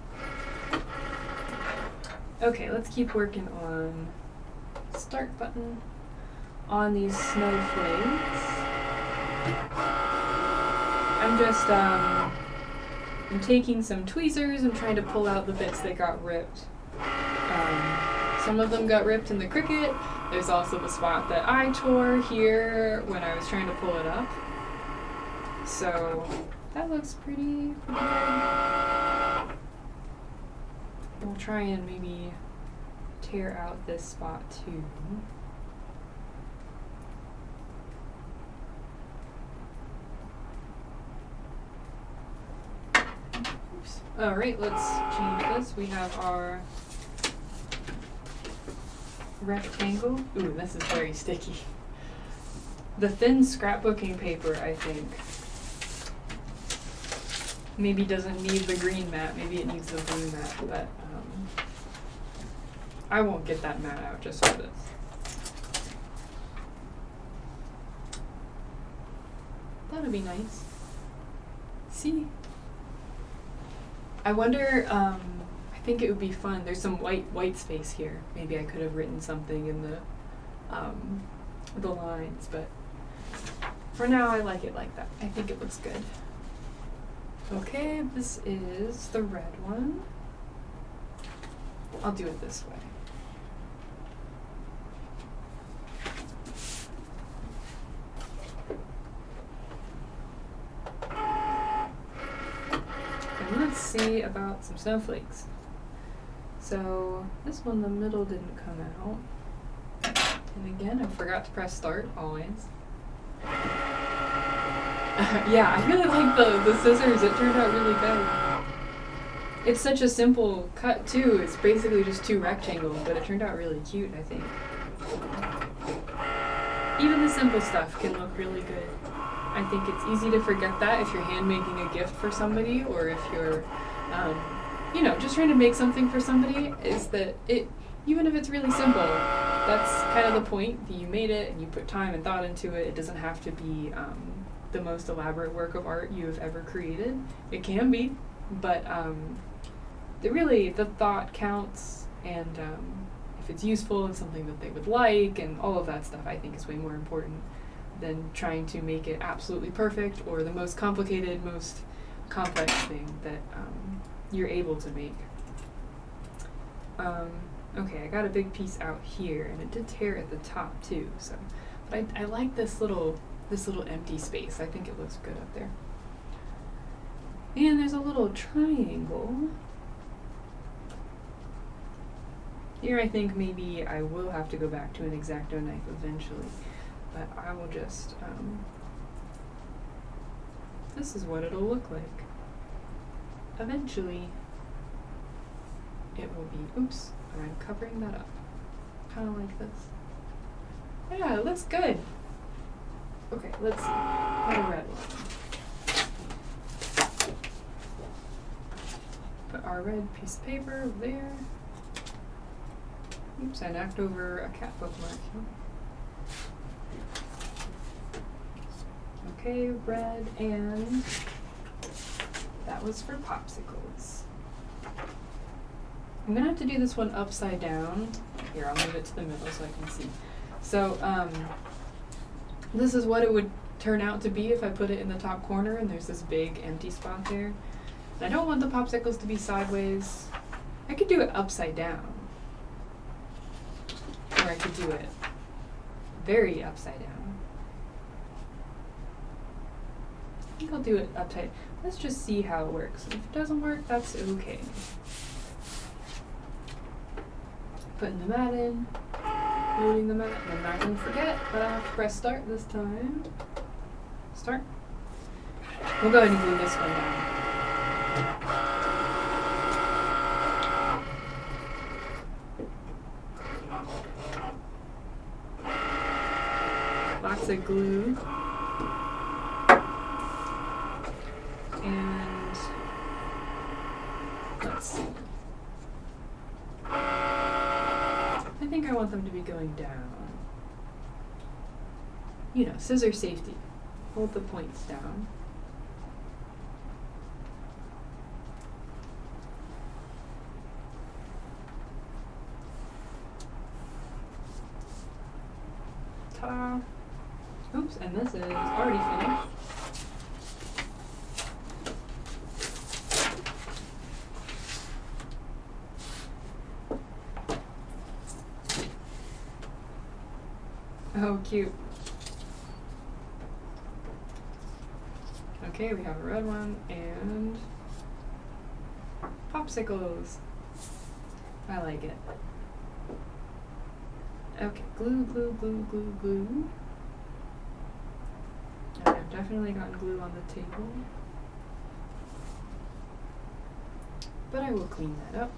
Okay, let's keep working on start button on these snowflakes. I'm just I'm taking some tweezers and trying to pull out the bits that got ripped. Some of them got ripped in the Cricut. There's also the spot that I tore here when I was trying to pull it up. So that looks pretty good. We'll try and maybe tear out this spot too. Oops. All right, let's change this. We have our rectangle. Ooh, this is very sticky. The thin scrapbooking paper, I think, maybe doesn't need the green mat. Maybe it needs the blue mat, but I won't get that mat out just for this. That'd be nice. See? I wonder, I think it would be fun. There's some white space here. Maybe I could have written something in the lines, but for now I like it like that. I think it looks good. Okay, this is the red one. I'll do it this way. And let's see about some snowflakes. So this one, the middle didn't come out. And again, I forgot to press start, always. Yeah, I really like the scissors. It turned out really good. It's such a simple cut too. It's basically just two rectangles, but it turned out really cute, I think. Even the simple stuff can look really good. I think it's easy to forget that if you're hand making a gift for somebody, or if you're, you know, just trying to make something for somebody, is that even if it's really simple, that's kind of the point, that you made it and you put time and thought into it. It doesn't have to be the most elaborate work of art you have ever created. It can be, but the thought counts, and if it's useful and something that they would like and all of that stuff, I think is way more important than trying to make it absolutely perfect or the most complicated, most complex thing that you're able to make. Okay, I got a big piece out here, and it did tear at the top too. So, but I like this little empty space. I think it looks good up there. And there's a little triangle. Here I think maybe I will have to go back to an X-Acto knife eventually, but I will just, this is what it'll look like. Eventually, it will be, oops, I'm covering that up. Kind of like this. Yeah, it looks good. Okay, let's see. Put a red one. Put our red piece of paper over there. Oops, I knocked over a cat bookmark. Okay, red, and that was for popsicles. I'm gonna have to do this one upside down. Here, I'll move it to the middle so I can see. So, this is what it would turn out to be if I put it in the top corner and there's this big empty spot there. And I don't want the popsicles to be sideways. I could do it upside down. Or I could do it very upside down. I think I'll do it upside. Let's just see how it works. If it doesn't work, that's okay. Putting the mat in. Loading the mat. I'm not going to forget, but I'll have to press start this time. Start. We'll go ahead and glue this one down. Lots of glue. And let's see. I think I want them to be going down. You know, scissor safety. Hold the points down. Oops, and this is already finished. Oh, cute. Okay, we have a red one and popsicles. I like it. Okay, glue, glue, glue, glue, glue. And I've definitely gotten glue on the table. But I will clean that up.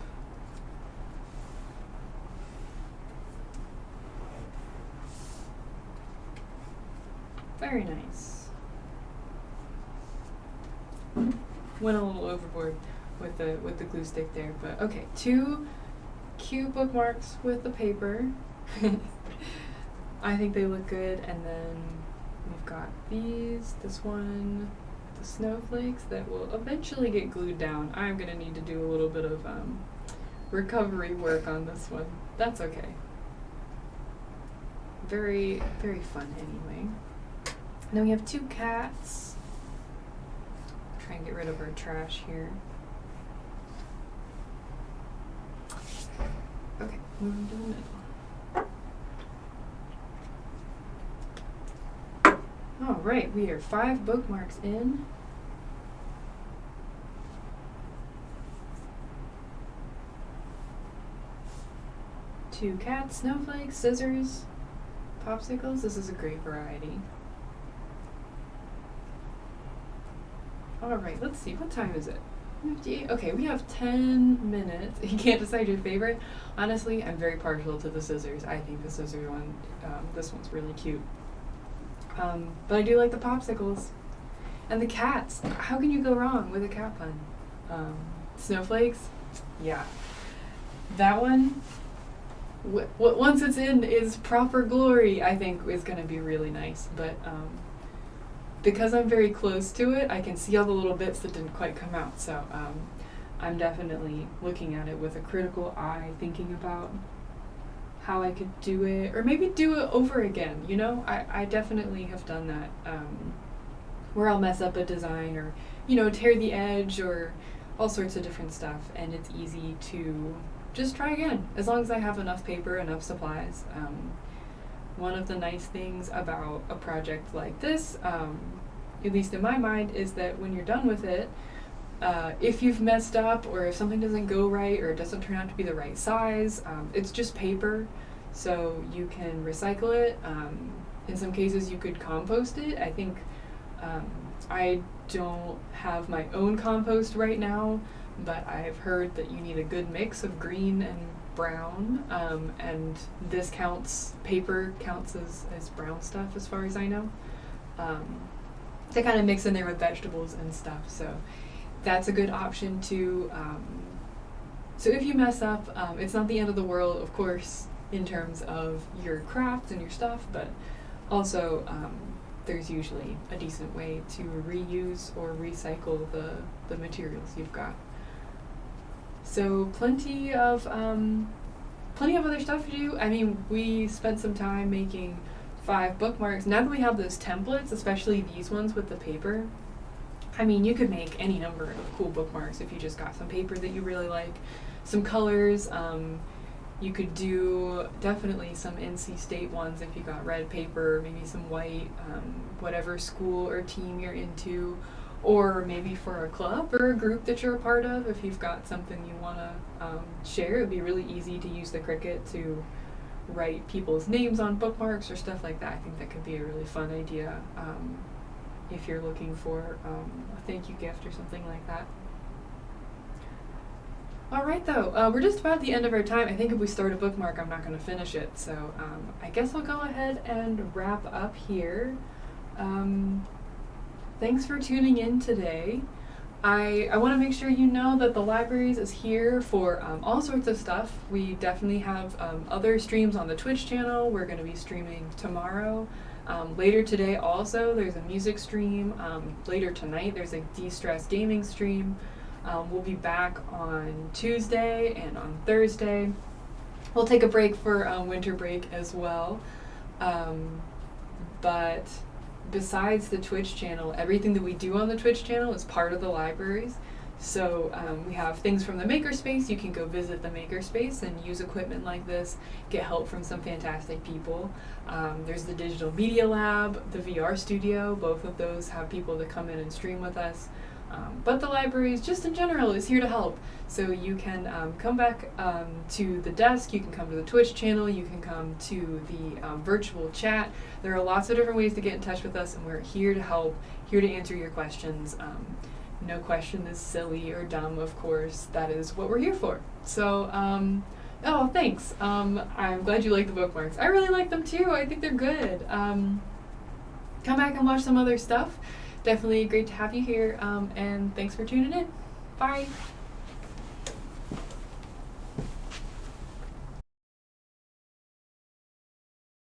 Very nice. Went a little overboard with the glue stick there, but okay. 2 cute bookmarks with the paper. I think they look good, and then we've got these. This one, the snowflakes that will eventually get glued down. I'm gonna need to do a little bit of recovery work on this one. That's okay. Very, very fun anyway. Then we have 2 cats. Try and get rid of our trash here. Okay, moving to the middle. All right, we are 5 bookmarks in. Two cats, snowflakes, scissors, popsicles. This is a great variety. All right, let's see, what time is it? 58. Okay, we have 10 minutes. You can't decide your favorite. Honestly, I'm very partial to the scissors. I think the scissors one, this one's really cute. But I do like the popsicles. And the cats. How can you go wrong with a cat pun? Snowflakes? Yeah. That one, once it's in its proper glory, I think is going to be really nice. But because I'm very close to it, I can see all the little bits that didn't quite come out. So I'm definitely looking at it with a critical eye, thinking about how I could do it, or maybe do it over again, you know? I definitely have done that, where I'll mess up a design or, you know, tear the edge or all sorts of different stuff, and it's easy to just try again, as long as I have enough paper, enough supplies. One of the nice things about a project like this, at least in my mind, is that when you're done with it, if you've messed up or if something doesn't go right or it doesn't turn out to be the right size, it's just paper, so you can recycle it. In some cases you could compost it. I think I don't have my own compost right now, but I've heard that you need a good mix of green and brown, and this paper counts as brown stuff as far as I know. They kind of mix in there with vegetables and stuff, so that's a good option too. So if you mess up, it's not the end of the world, of course, in terms of your craft and your stuff, but also there's usually a decent way to reuse or recycle the materials you've got. So plenty of other stuff to do. I mean, we spent some time making 5 bookmarks. Now that we have those templates, especially these ones with the paper, I mean, you could make any number of cool bookmarks if you just got some paper that you really like, some colors. You could do definitely some NC State ones if you got red paper, maybe some white, whatever school or team you're into, or maybe for a club or a group that you're a part of, if you've got something you want to share. It would be really easy to use the Cricut to write people's names on bookmarks or stuff like that. I think that could be a really fun idea. If you're looking for a thank you gift or something like that. All right, though, we're just about at the end of our time. I think if we start a bookmark, I'm not going to finish it. So I guess I'll go ahead and wrap up here. Thanks for tuning in today. I want to make sure you know that the Libraries is here for all sorts of stuff. We definitely have other streams on the Twitch channel. We're going to be streaming tomorrow. Later today also, there's a music stream. Later tonight, there's a de-stress gaming stream. We'll be back on Tuesday and on Thursday. We'll take a break for winter break as well. But besides the Twitch channel, everything that we do on the Twitch channel is part of the libraries. So we have things from the Makerspace. You can go visit the Makerspace and use equipment like this, get help from some fantastic people. There's the Digital Media Lab, the VR Studio. Both of those have people that come in and stream with us. But the libraries, just in general, is here to help. So you can come back to the desk, you can come to the Twitch channel, you can come to the virtual chat. There are lots of different ways to get in touch with us, and we're here to help, here to answer your questions. No question is silly or dumb, of course. That is what we're here for. So, oh, thanks. I'm glad you like the bookmarks. I really like them too. I think they're good. Come back and watch some other stuff. Definitely great to have you here, and thanks for tuning in. Bye.